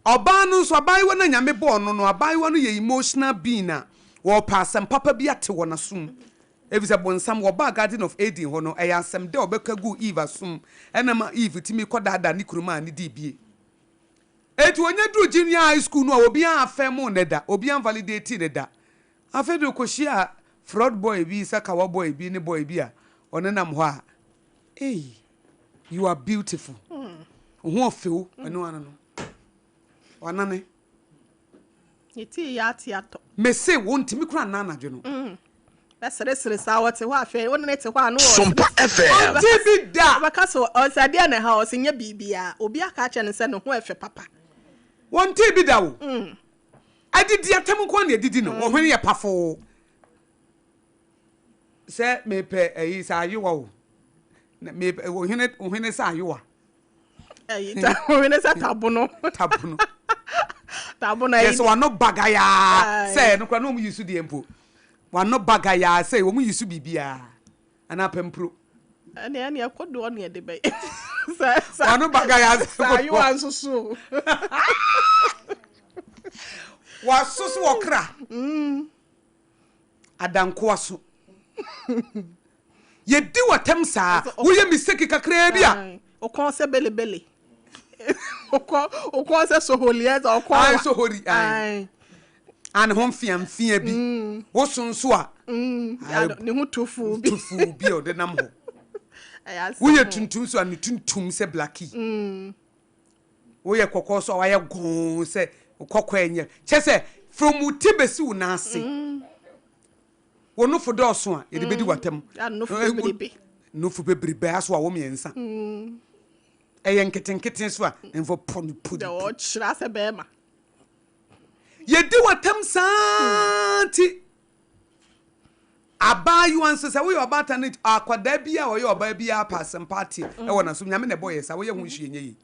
Oba no so abai wona nyame bo no no abai wona ye emotional being a wo pasam papa bi ate wona sum evisa bonsam wo ba garden of Eden ho no eyasem de obekagu Eve asum enama Eve timi kodada ni kuruma ni dibie etu onya dru junior high school no obi an afem ne da obi an validate ne da afedo koshia fraud boy bi sakawa boy bi ni boy bi a onenam ho a hey you are beautiful ho feel eno anu no wanane yeti ya tiato me say wonti mi kura na anadwo no besere sa wote ho afi wonne te ho anu Sompa FM TV da baka so osade na ha osinya bibia obi aka ache ne se ne ho efe papa wonti bi da wo adidi atam ko na adidi no wo hwene ye pafo se me pe eyi sa ayewa wo me wo hwene sa ayewa eyi ta hwene sa tabuno tabuno yes wa no bagaya say no kra no mu yisu de empo wa no bagaya say wo mu yisu bibia ana pempro ane akodo ne de be wa no bagaya sa you ansusu wa susu okra adanko aso ye di watam sa wo ye mistake kakra bia o kon se belebele o kon se soholieza o kon ai sohori ai an hom fiamfia bi wo sonso a ne hu tufu bi o de nam ho wo ye tuntum so an tuntum se blacky wo ye kokko so wa ye gon se kokko enye che se from utibesi wo na ase wo no fodo so a ye de bedi watam no fu bebrebe aso a wo miensa eyen keten so a enfo pon de o chira se be ma ye di watam santi abayu anso se wo yo abata ne akwada bia wo yo oba bia pasem party e wona so nyame ne boye sa wo ye hu hwie nyi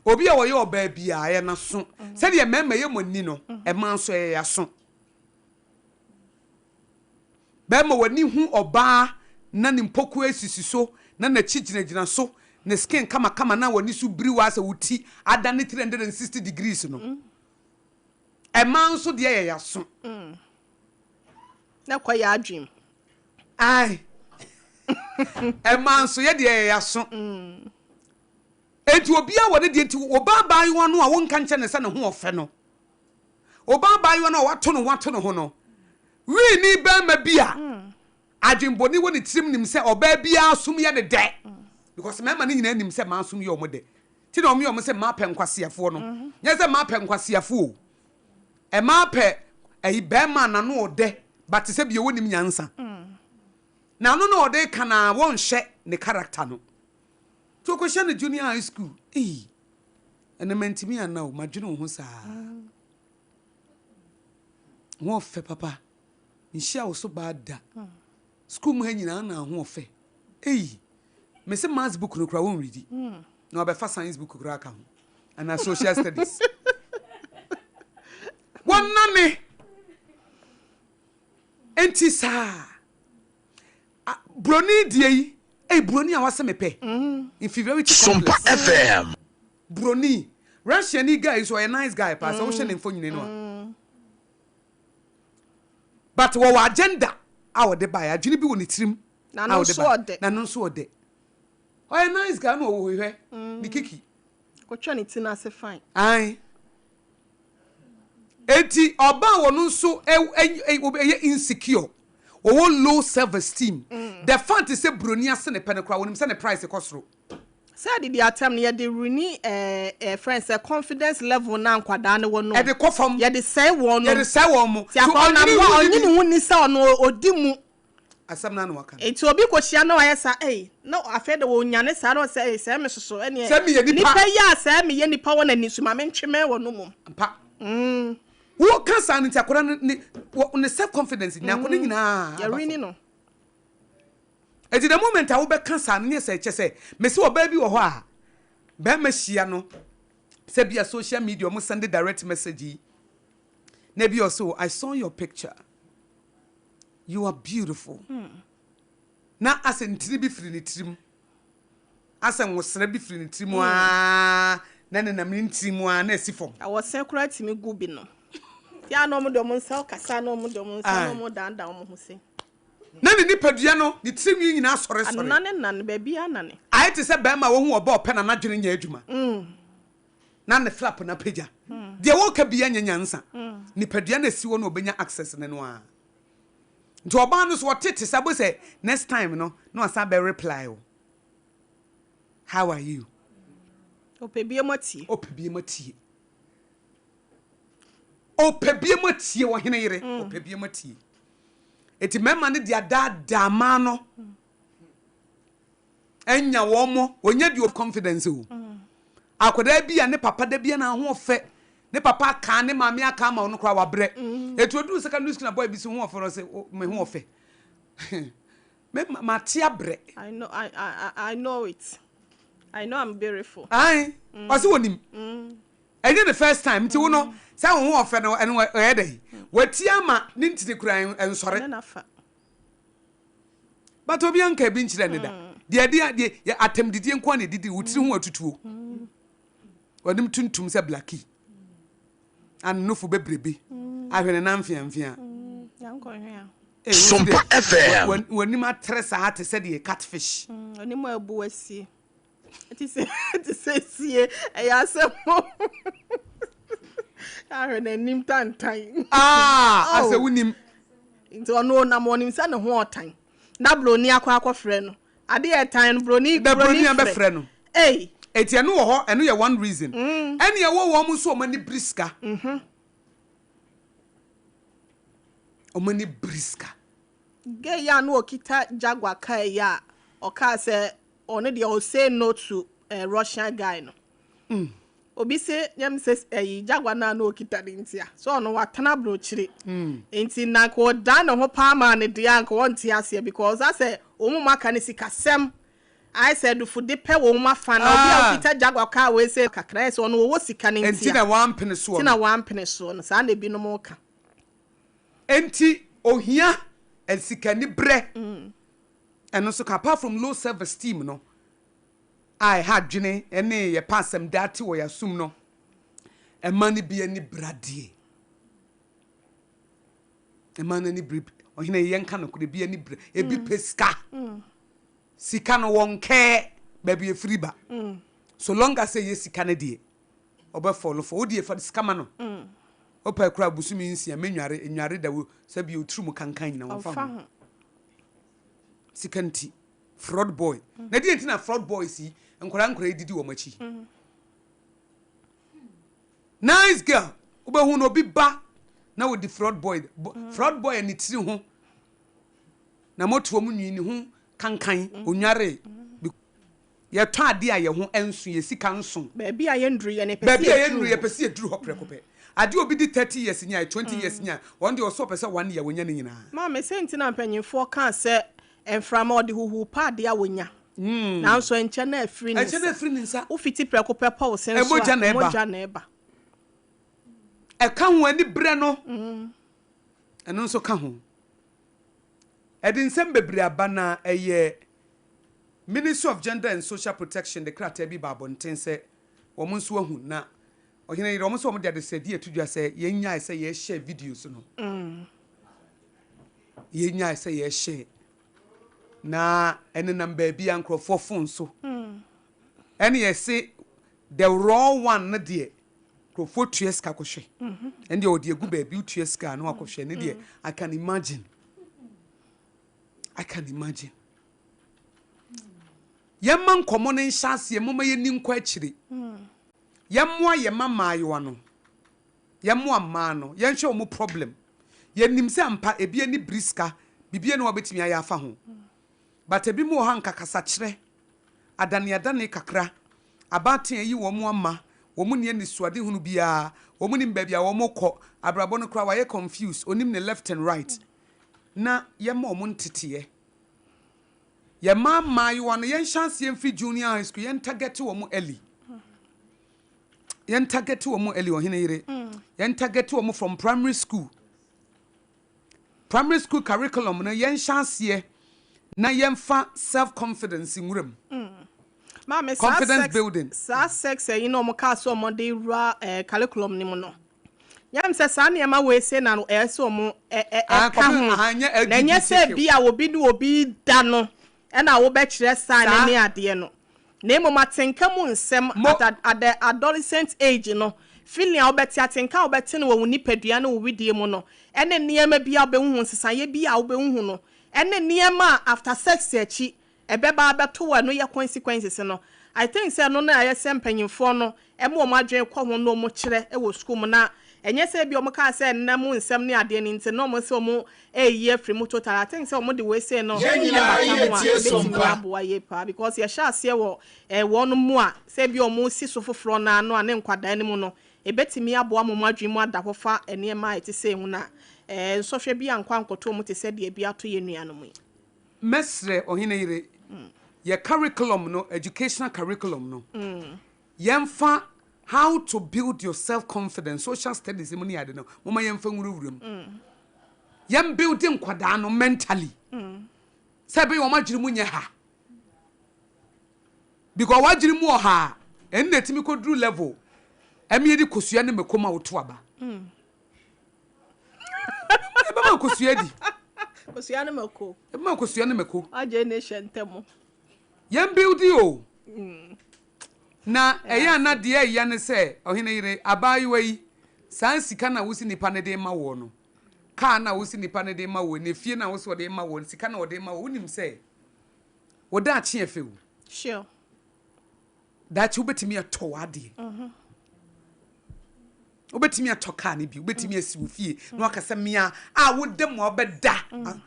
obi a wo yo oba bia ye na so se de mema ye moni no e man so ye ya so be ma wani hu oba na ni mpoku asisi so na na chiginagina so ne skin kama na wani su briwa asa wuti ada ne 360 degrees no e man so de ye ya so na kwa ya adwim ai e man so ye de ye ya so enti obi a wone de enti oba ban wo no a won kan che ne se ne ho ofe no oba ban wo no wato no ho no wi ni ba ma bia adwinboni woni tirim nim se oba bia sum ye ne de because mema ni nyina nim se ma sum ye omode ti na omye se ma pe nkwasiafo no nya se ma pe nkwasiafo e ma pe e be ma na no ode but se bia wonim nyansa na no no ode kana won hye ne character no to ko hye ne junior high school ene mentimi ana o madwene ho sa wo fe papa nhia wo so bada school mu hanyina na ho fe me se maths book no kra won read na obefa science book kra aka ho ana social studies wonane enti sa broni die broni a wase mepe inferiority Sompa FM broni Russian guy so a nice guy pass o shene mfo nyine no but wo agenda a wo de buy adwene bi woni tirim na no so ode o a nice guy no wo hwe ni kiki Kocha ni tina se fine. Aye. Eti oba wonu nso e insecure. Owo low self-esteem. The fact is say broni ase ne pene kra wonim say ne price ekosoro. Say the attempt near the runi friends confidence level na nkwada ne wono. E de kofam. Ye de say wono. Ye de say wono. So onyi ni woni say ono odimu. Asam na no waka. Eti obi ko hia na waye sa no afede wo nyane sa no say say me soso ene. Say me ye nipa ya say me ye nipa wona ni so ma me ntweme wono mum. Pa. Wo kan sa nti akora ne self confidence ni akora nyina. Ya rini no. Eti the moment a wo be kan sa ne say che say me se oba bi wo ho a be ma hia no say bia social media mo send direct message na bi also I saw your picture. You are beautiful. Na asentiri bi firi ni tirim. Asen wosere bi firi ni tirim a na ne nam ni tirim a na asifom. I was sekura timi gu bi no. Ya no mo do mo nsa kasa no mo do mo nsa no mo dan mo ho se. Na ni nipadua no ni tirim yi nyina sore sore. Anane ba bia nane. Aye te se ba ma wo hu oba ope na nadwene nya adwuma. Na ne flap na pagya. De wo ka bia nya nyansa. Nipadua na siwo na obenya access ne no a. Nti oba no so wotete sabo say next time no asa be reply o. How are you? Opebie matie. Opebie matie. Opebie matie wo Oheneyere. Opebie matie. Eti mema ne dia da ma no. Enya wo mo, onya di confidence o. Akoda bia ne papa da bia na ho ofe. Ne papa ka ne mama aka ma ono kra wabre. Etu odu secondary school na boy bi si ho ofe no say me ho ofe. Me matia bre. I know it. I know I'm beautiful. Aye. Wasi wonim. Enye the first time nti wo no say ho ofe no eno e dey. Watia ma ne ntini kura ensore. Na fa. But obi anka bi nchire ne da. De atem didie nko na didi wutiri ho atutuo. Wadim tuntum se blacky. And no for bebrebe. Ahwene na mfiamfia. Yanko hwea. Sompa FM. When you matress a hat said a catfish. Oni mo ebu asi. It is see Asem. Ahwene nim tantan. Ase wunim. Nti ono na mo nim sa ne ho otan. Na broni akwa frɛ no. Ade e tan broni be frɛ no. Eti enu wo ho enu ye one reason. Ene ye wo mu so omani briska. Omani briska. Ge ya no okita Jaguar car ya. Oka say one dey o say no to Russian guy no. Obi say nyam say Jaguar na no okita ntia. So no watana brochire. Enti na ko dan no ho pa ma ne dey anko wonte ase because I say omu maka ne sikasem. I said for the pe wo ma fa na obi okita Jaguar car we say kakra so no wo sika ne ntia. Enti na one pene so. Enti na one pene so no sa na bi no mo ka. Enti ohia elsikani bre. And so apart from low self-esteem no. I had dwene ene ye passem dati wo yasum no. E mani bi ani brade. E mani ni bri ohina ye nka no kure bi ani bre. E bi peska. Sika no wonke baby e free ba. So long as ye sika ne de. Oba follow for odi e for sika ma no. Opa kura busumi nsia menware da wo sabi otrumu kankan na wonfa. Sikanti fraud boy. Na di entina fraud boy si nkora edidi wo machi. Nice girl. Oba hu no obi ba na wo di fraud boy. Fraud boy ani tiri ho. Na moto mu nwi ni ho kankan onware. Ye to ade a ye ho enso ye sika nso. Ba bia ye ndru ye ne pesi. Ba bia ye ndru ye pesi eduru ho prekope. Ade obi di 30 years nya 20 years nya. One day also pesa 1 year wonya ne nyina. Ma me senti na mpanyimfo kan se enframa odi huhu pa de a wonya. Na so enche na afiri nsa. Enche na afiri nsa. Wo fiti prekope pa wo senso. Moja na eba. E ka ho ani bre no. Eno nso ka ho. E di nsem bebre aba na eye Ministry of Gender and Social Protection the krata bi ba bonten se wo mo nso ahu na Oheneyere wo mo so mo de se die tudwa se ye nya se ye share videos no. Ye nya se ye share na ene number bi ankrofo phone so. Ene ye se the raw one na de krofo tueska kohwe and the odi egu ba bi tueska no akohwe ne de I can imagine Yemman common in Shas, ye mama ye nim quachiri. Yamwa ye mamma you ano. Yamwa mano, yan show mo problem. Ye nimse ampa ebi any briska, bibia no abeti me ayafa ho. But ebi mo hanka kasachre. Adane kakra. Abaten yi wo mo ama, wo mo ne ni suade hunu bia, wo mo nim baabi a wo mo kọ, abrabo no kra wa ye confused, onim ne left and right. Na yemma mo ntete ye mama you want yen chance yen free junior high school yen target wo mo early Oheneyere yen target wo mo from primary school curriculum no yen chance ye na yen fa self confidence in wuram mama confidence building sex you know mo ka so mo dey curriculum ni mo no yam se sa na ma we say na no so mo na nya se bia obi du obi da no and I will bet you sign near the no. Name of my tenkamu nsem at the adolescent age, you know. Feeling I'll bet you tenka or betting when Nipediano with the mono. And then near me be our beun society be our beun. And then near ma after sex, she a beba betu no your consequences, no. I think say no na yesem penyin for no e mo ma dwen kwa ho no mo kire e wo school na enye say bi o mo ka say na mo nsem ne ade ni nti no mo say mo ye free mo total I think say o mo de we say no because ye sha ase wo won mo a say bi o mo si so foforo na no ane nkwada ni mo no e betimi aboa mo madwen mo ada hofa ene ma eti say hu na so hwe bi ankwa nkoto mo te say de bi ato ye nua no mo mesre Oheneyere your curriculum no educational curriculum no yemfa how to build your self confidence social studies money I don't know mama yemfa nguruwurum yem building kwada no mentally sabe wo magiri mu nye ha because wagiri mu ha en na timi ko dru level emi edi kosua ne mekoma wo to aba e ba ma kosua di kosua ne meko e ba ma kosua ne meko aje nation temo yem building o na eya na de eya ne se Oheneyere abayiwa yi san sika na wosi nipa ne de ma wo no ka na wosi nipa ne de ma wo ne fie na wosi de ma wo sika na wo de ma wo unim se wo da chi efe wo sure that you betimi ato ade obetimi atoka ne bi obetimi asiwo fie na wakasa mia a wo dem obeda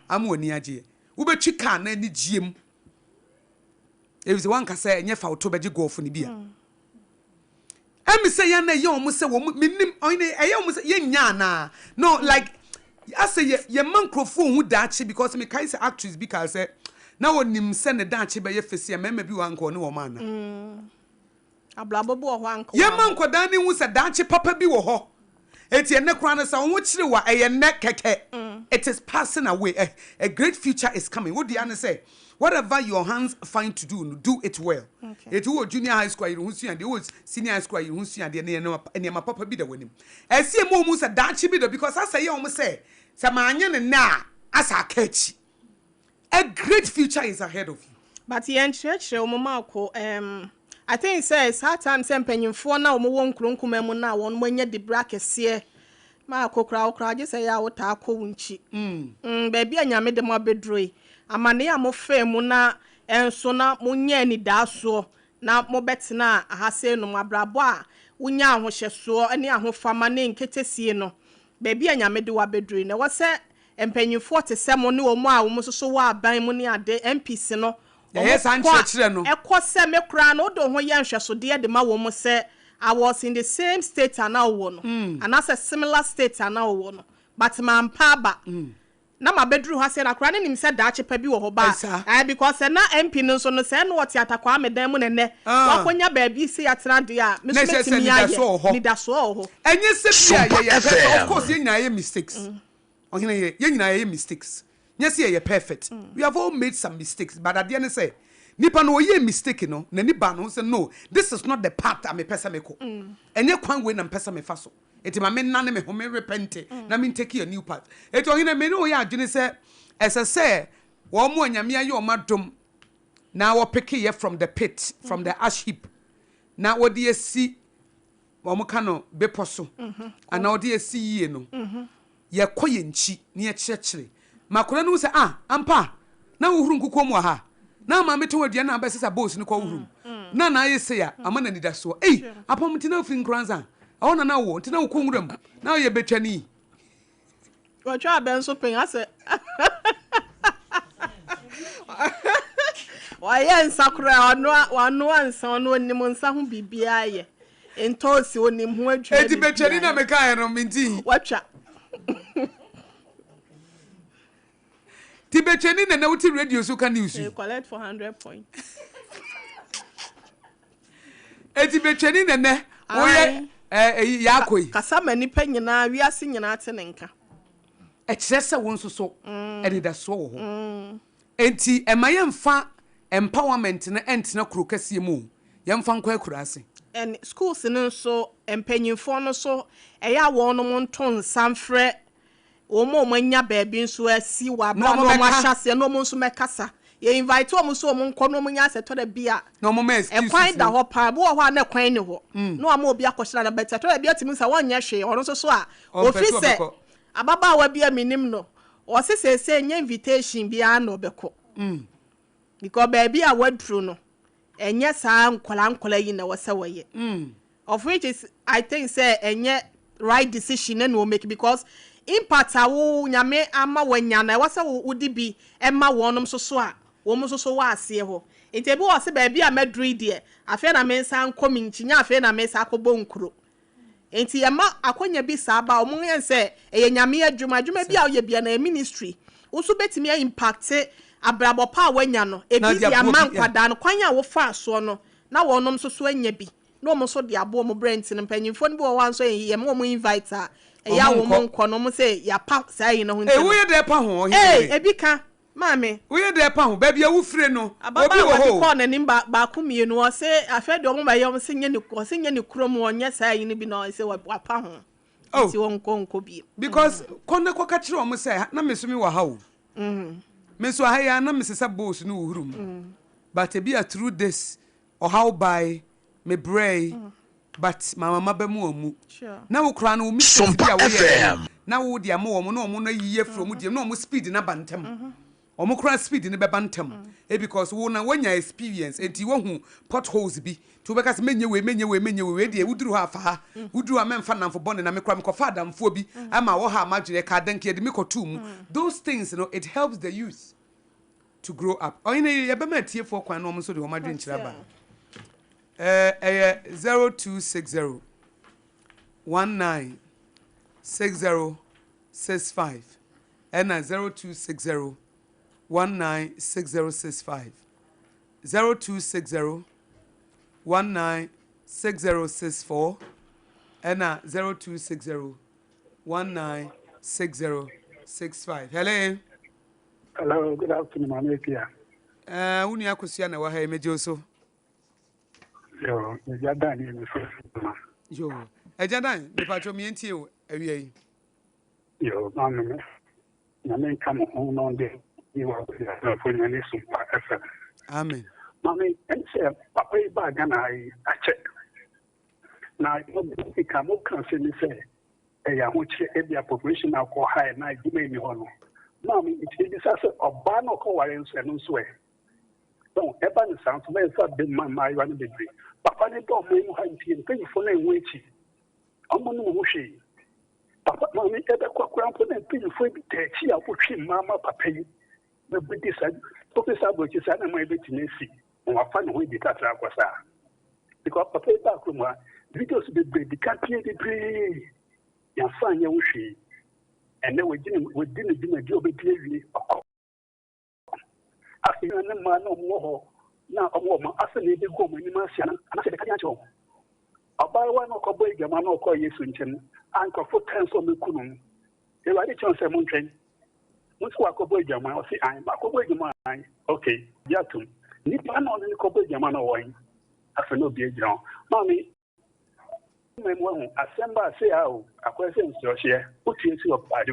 amoni age wobetwi ka na ni giem ebize wanka say enye fa oto beje golf ni bia emi say ya na ye omo say wo minim oyne eye omo say ye nya na no like I say ye microphone hu daachi because me kai say actress because say na wonim say ne daachi be ye fese mema bi wanka ne wo man na ablabobo ho anko ye manko dan ni hu say daachi papa bi wo ho eti ene kra na say wo kire wa eye ne keke it is passing away a great future is coming what do you say whatever your hands find to do it well. Okay. It was junior high school, you see, and it was senior high school, you see, and my papa be the winning. I see more musa dachi bidder because I say, you almost say, Samanyan and na as a catch. A great future is ahead of you. But the church, I think it says, hard time semping for now, won't crunkum now on when you the brackets here. Marco crowd, just say, I would tackle winchi. Baby, and you made the more bedroy. Amane ya mo fe mu na enso na munye ni daso na mo betina ahase no mabrabo a wunya ahohyeso ene ahofama ne nketesie no baabi anyame de wa bedru na wo se empanyifo te se mo ne wo mu a wo soso wa aban mu ne ade MPC no yes an chekire no ekose me kura no do ho ye nhweso de de ma wo mu se I was in the same state and now wo no and as a similar state and now wo no but man pa ba na ma bedru ha se na kra ne nim se daache pa bi wo ho ba because na MP no so no se no what atakwa medan mu ne wakonya ba bi se atena de a me so metimi ya ni da so ho enye se bia ye of course ye nyina ye mistakes Oheneyere ye nyina ye mistakes nyese ye perfect we have all made some mistakes but at the end say nipa no ye mistake no na ni ba no say no this is not the path am pesa me ko enye kwan we na pesa me fa so eti ma me nane me ho me repent na me take a new path eti Oheneyere me no ye adwene say ese say wo mo anyame aye o madom na wo pick ye from the pit from the ash heap na wodi esi omo ka no beposo ana wodi esi yie no ye koye nchi ne ye kyekere makora no se ampa na wohuru nkuko mu ha na ma meto wadua na abesesa boss ni ko wohuru na ye se ya ama na nida so apam ntina ofiri nkranza awona na wo ntina wo konwuram na ye betwani Watcha benso pen ase. Why nsakura wanu ansa onu onim nsa ho bibia ye. Entosi onim ho adwuma. Eti betwani na meka no minti. Watcha. Ti betwani na wuti radio so ka news. You collect for 100 points. Eti betwani na ne wo ye yakoi. Kasa mani pa nyina wiase nyina ate ne nka. Ekyerese won so edida so wo ho. Enti emaye mfa empowerment na entina kuro kase mu. Yemfa nkwa akurase. And schools no so empanyimfo no so eya wo no monton sanfre wo mo manya baabi nso asi wa ba no mo ahyase no mo nso mekasa ye invite wo mo so mo nkɔ no mo nya seto da bia no mo excuse e kwan da ho pa bo ho na kwan ni ho no ama obi akohyira na beta to da bia timi sa wonye hwe ɔno so a office ababa wa bia minim no o se nya invitation bia na obekɔ because baabi a wadru no enye saa nkola yi na wasa waye of which is I think say enye right decision and we make because impact awo nyame ama wanya na wasa wudi bi emma wonom so a wo mo so wa ase ho enti bi wo se ba bia madri de afa na mensa nkomi nchinya afa na mensa akobo nkuro enti ema akonya bi sa ba o mo yen se eye nyame adwuma bi a ye bia na ministry wo so betimi impact abrabo pa wanya no ebi dia man kwada no kwanya wo fa so no na wonom so anya bi no mo so de abo mo brand no panyimfo no bi wo wan so ye mo invite a eya wo mo nko no mo say ya pa sai no ho nti wo ye de pa ho ebi ka mame wo ye de pa ho ba bia wo fire no obi wo ho ko na nimba ba ko mienu o say afa de mo ba ye mo se nye ne krom onye sai ni bi no say wa pa ho nti won ko bi because konna ko ka kire o mo say na mesumi wa ha o meso ahaya na mesesa boss no wurum but be through this or how by me bray but mama ba mu omu na wo kra no mi Sompa FM na wo dia mo wo no na yiye from dia no mo speed na bantem omo kra speed ne be bantem because wo na wanya experience enti wo hu potholes bi to be ka se menye we de wuduru ha fa wuduru ha memfa namfo bone na me kra me ko fa adamfo bi ama wo ha magire ka danke de me ko tum those things, you know, it helps the youth to grow up. Oheneyere ye be ma tie for kwan no mo so de wo madwe nkyira ba 0260 196065 and 0260 196065 0260 196064 and 0260 196065. Hello. Hello, good afternoon, Mamekia. Uni Akosua na wa ha emejo so. Yo, Ejadan ni so. Yo, Ejadan, me patro mi entie o awie yi. Yo, manu. Na men kam ho no de. You are for any Sompa FM. Amen. Mami, and say, Papa Bagana, I check. Now, you come up and say, I want every population now call high and I give me honor. Mommy, it is as a banner coherence and swear. Don't ever sound to me for the my running degree. Papa, they don't mean hunting, pay for them waiting. I'm on the mushy. Papa, mommy, ever quack around for them, pay for the tea, I put him, Mamma, Papa. The British said, Professor Bush is an my bit in a sea, and I find a way to cut because Papa Bakuma, videos the country degree. You find your wishy, and then we didn't do a job. After you and the man no more, now a woman, after they go, Minimasia, and I said, I can't go. I'll buy one or cowboy, a man or call you Swinton, and for 10 from the Kunum. They were the chance of Mountain. Once walk away, German, or say, I'm back away, mine. Okay, Yatum. Nipan on the cowboy, German or wine. After no beer, John. Mommy. Assemble say how a question so share put into a body.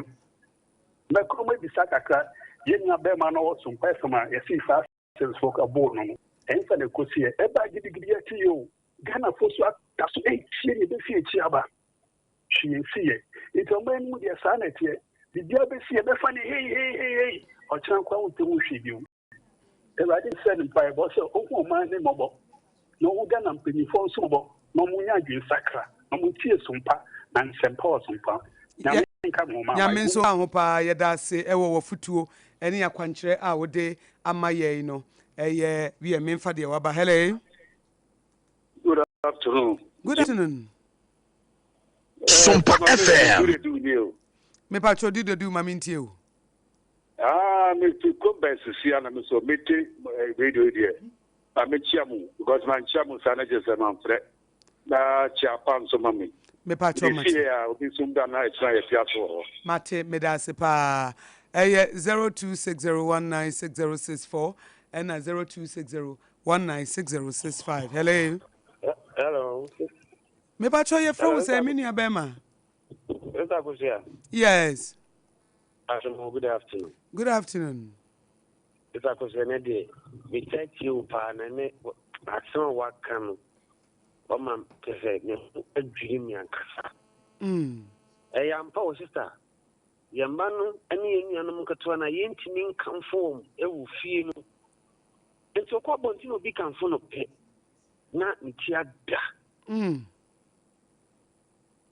But come with the Sakaka, Yena Beman or some person, a sea fast sales folk aboard no. And for the Cosia, ever get to you. Ghana for so that's 8 years be see chiaba she see it on when mu dia sanity the dia be see be funny hey o chan kwa unte mu hwediu e ba dey send by boss o man ne mobo no wo Ghana mpani fo so bo no mu nya dwen sakra no mu tie Sompa na Sompa Sompa na nka mo ma nya men so aho pa yeda se e wo futuo ene akwankyere a wo de amaye no eye we memfa de waba hello. Good afternoon. Good afternoon. Sompa FM. Me pa cho do mami ntie o. Me to come by Susia na me so meeting radio here. I me chiamu because man chiamu sana je se man fre. Na chiapam so mami. Me pa cho mate. Yeah, obi sumda na e try e fiato. Mate me da se pa. 0260196064 and 0260196065. Hello. Hello. Me pa cho ye from say me nia bema. It's Akosua. Yes. Good afternoon. Good afternoon. It's Akosua ne de. Me check you pa na ne action wa kan. O man pese ne adwiri mi ankasa. Yampa o sister. Yamba no ani enuanom ketewa na yentimi nkamfo ewu fie no. Enti okwa bonti no bi kamfo no pe. Na ntia da.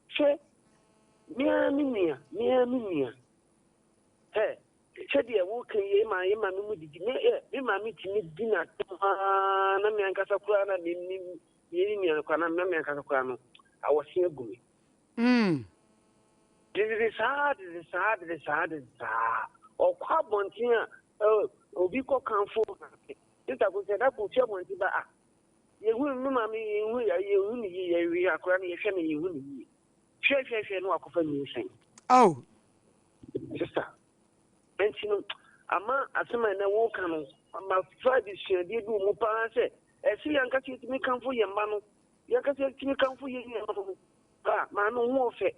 Che mia minia. Che dia wo kan ye ma no mu didi me ma mi timi dina na mi ankasa kura na mi ni kwa na mi ankasa kura no awosi agumi. This is hard. Or Quabontia, Obico Camfo. This I would say that could tell Montiba. You will remember me, we are crying a family, you will be. Share, no, I could find. Oh, sister. And you know, Ama, as a man, I walk on my Friday, she did Mupa said, as he and Cassie to me come for your man. Yakasi to me come for you. Man, no warfare.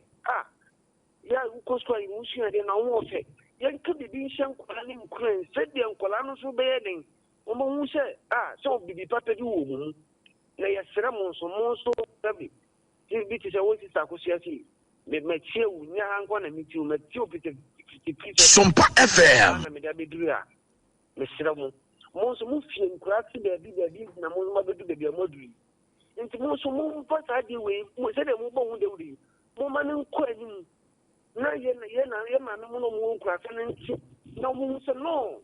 Ya ukoswa imushi ade na wofe yanka bibi nshan kwala ni Ukraine said the nkwala no so be den o mo hu se so bibi papa di wo mu na yesere mo so tabi bi ti se wo ti Akosua si me tie wu nya hankwa na mi ti o me tie opite Sompa FM na me da beduru a me sere mo so mu fie nkura ti be bi na mo ma bedu be bi amoduri nti mo so mo fa sa di we mo se de mo bo hu de wuri mo ma ne nkwa ni na ye ma no mo nkura fe nti na mo so no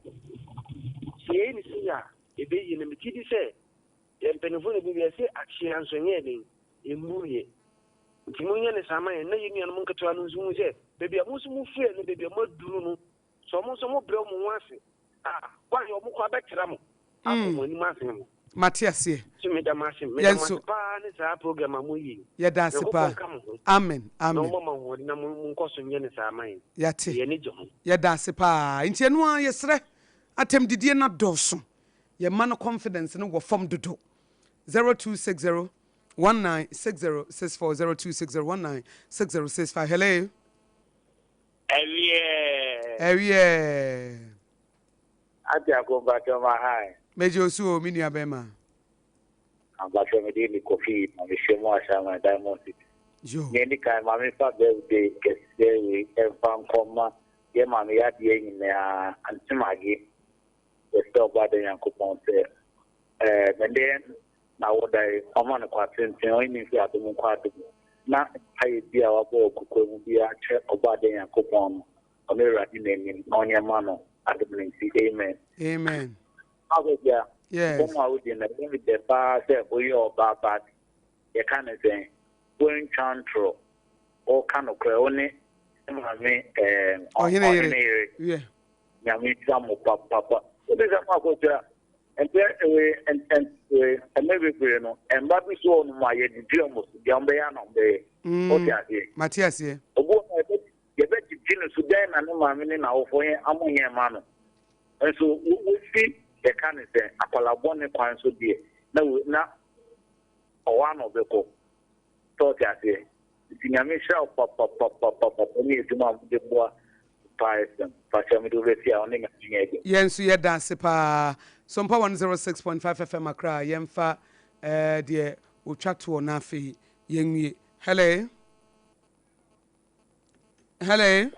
ye ni si ya ebe yi na me ti di se ye mpenefo ne bi se akye ansonye den emuye nti mo nya ne sama ye na ye nua no nketewa no nso mu se bebi amuso mu fie ne bebi amaduru no so mo bre mo wase kwa yo mo kwa betira mo mo ni ma se mo Matias ye yenso pa ne sa program amoyi ye dance pa amen no mama ho na mo nkoso nye ne sa man yate ye ne jo ye dance pa nti enu a yesre atem didie na doso ye man confidence no go form dodo 0260 196064 0260196065 hello ewie ati akomba toma hai meje osu o mini abema ambacho medini kofi na mishemo ashama diamond jo neni kai mami fa birthday kese enfan koma ye mami ya die nyina antimagi esto bade yankopon se mende na wodai omane kwa tenten oni fi adomu kwa adomu na ayi bia wabo kokko bia che obade yankopon onera di neni onyama no adomu nti amen Agogia, yes. Come out in the bar, say, we are bad. You can't say, going chantro, or kind of crony, Oheneyere. Yeah. Yammy, papa. What is a Magoja? And there away and maybe, and Baby saw my dear most Gambayano Bay. Matthias, yeah. You bet you dinner Sudan and no mammy now for him among your man. And so we see. The can is a colabone counsel dear. No, one of the cook. Thought I say, Michelle, papa, only to mom the boy, pies and Pachami to Ressia on the Yes, you dance pa. Sompa 106.5 FM Accra, Yemfa, dear otwa to na afi yenwie hello hello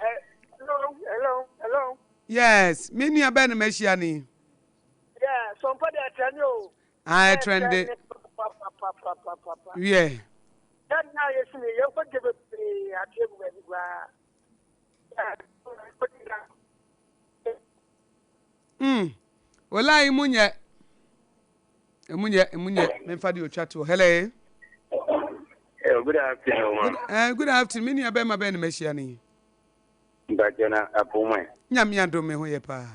hello yes me nua be na machia ni yeah Sompa de trend o I trend yeah that now you see you go give it atiegu be gwa wala imunye me fadi o chat hello good afternoon. Good afternoon. Me nua be ma be na machia ni Mbajana apoma. Nyame adom me ho ye pa.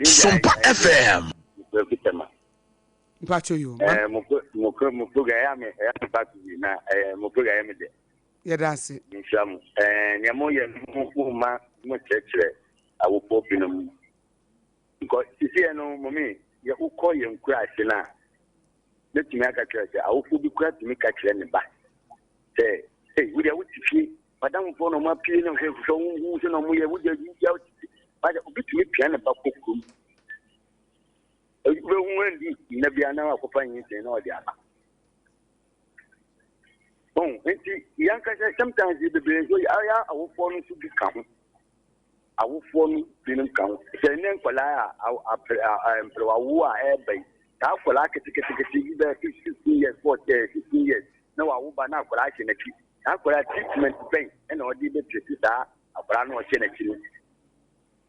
Sompa FM. Mpacho yo. Moko ga ya me back na moko ga ya me de. Ye dase. Nshamu. Nyamo ye moko ma mo chechire awopo binum. Because sisi no momi ye ukọ ye nkura ase na. Letimi aka kire awopo bi kura timi ka kire ne ba. Say, hey, we dey wuti madam for no ma pie no hwe so wu so no mo ye wuja ya ba obitumi pia ne ba kokum we hu ndi na bia na akofa yin se na odi aba bon enti yanka sometimes the be so ya awofo no su bi ka ho awofo no bi no ka ho se ne nkola a emprewa wo a ebe ta akola ketekete bi be 16 years 16 years na wa wo ba na akola che na ki akola treatment pain and odi be treat da akola no che na ki no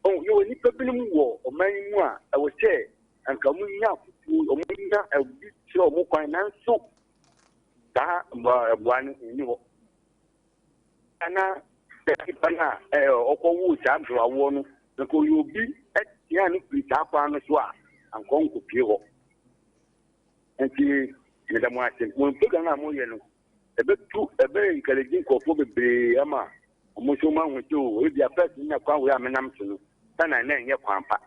you ni pebinum wo o man mu a e wo che anka mu nya futu o mu nya e bi tro mu kwan nan so da buan ni wo ana bana okwo cha ndo awo no ko yo bi ya ni pita kwa no so a anko nko pie ho enti ni da mu atin mo program na mo ye no ebe intelligent ko fo bebe ama mo so ma hoto e bia first na kwa we amenam to no sana na enye kwampa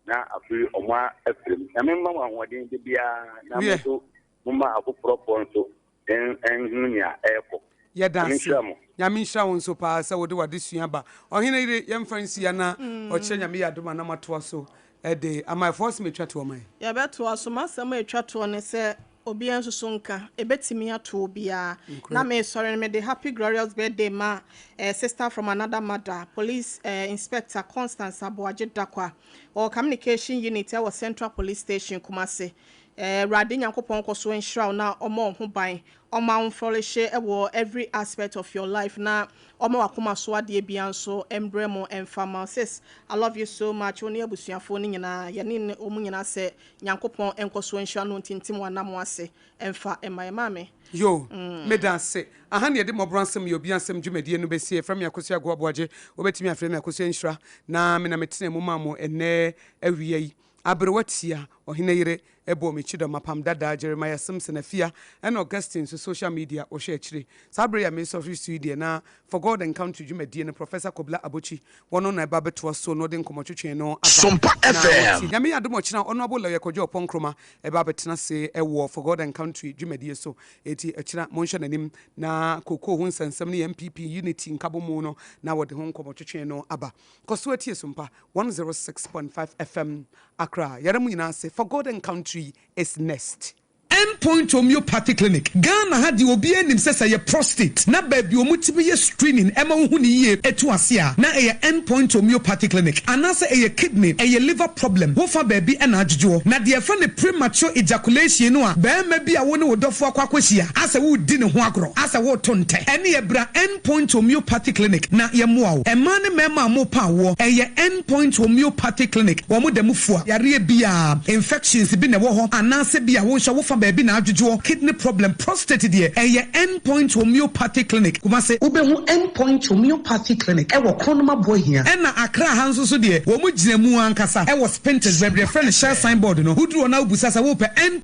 na afiri omwa afiri na memma wa hodin de bia na mo so mumma akopro ponso enhunya eko ye dance nyame hira won so pa sa wode wade sua ba Oheneyere ye mfansi ya na o kire nyame ya doma na mato so de am force me twa to man ya beto aso masem etwa to ne se obi enso nka ebetimi ato obia na me sorry me the happy glorious birthday ma sister from another mother police inspector Constance Aboaje Dakwa or communication unit at Central Police Station Kumase Radi Nyankopon koso Nhyira na omo ho ban omo flourish every aspect of your life na omo wakoma so ade bia nso embremo emphasis I love you so much oni abusuafo ni nyina ye ne omu nyina se Nyankopon enkoso Nhyira no ntintim wanam ase emfa mame yo me dance aha ne de Mọborọ Asem yo bia nsem dwumadie no besie from Akosua Aboaje obetimi afre me Akosua Nhyira na me na metene mu mamo ene awie yi abrewatia Oheneyere Apam Apam Dadaa Jeremiah Simpson afia and Augustine so social media o share chire sabre ya me so studio na for God and country dwumadie no Professor Kobla Abochi wono na ba beto so no de nkomotwetwe no Sompa FM nyame adom china ono abolo ye kodwo ponkroma ba betena se ewo for God and country dwumadie so eti achira monhwe nanim na koko hu nsensem ne MPP unity nkabomu no na wode hu nkomotwetwe no aba koso ati Sompa 106.5 FM Accra yaremu nyina se for God and country is next. Endpoint homeopathy clinic. Ghana had the obi enim say ye prostate. Na baby omutibe ye screening ema hu ni ye etu ase a. Na ye endpoint homeopathy clinic. Anase ye kidney, ye liver problem. Wo fa baby ena adwodwo. Na de fa ne premature ejaculation no a. Ba ma bi a wo ne wodofo akwakwahia. Asa wo di ne ho agro. Asa wo tonte. Ene ye bra endpoint homeopathy clinic. Na ye moa wo. Ema ne mema mo pa wo. Ye endpoint homeopathy clinic. Wo mo dem fua. Yare bia infections bi ne wo ho. Anase bia wo hwa wo fa baby na adwodwo kidney problem prostate de endpoint homeopathy clinic kuma se ubehu endpoint homeopathy clinic e wo kronoma boy hia e na Accra hanso so de wo mu gina mu ankasa e wo Spintex baby friend share signboard no huduro na obusa sa wo pe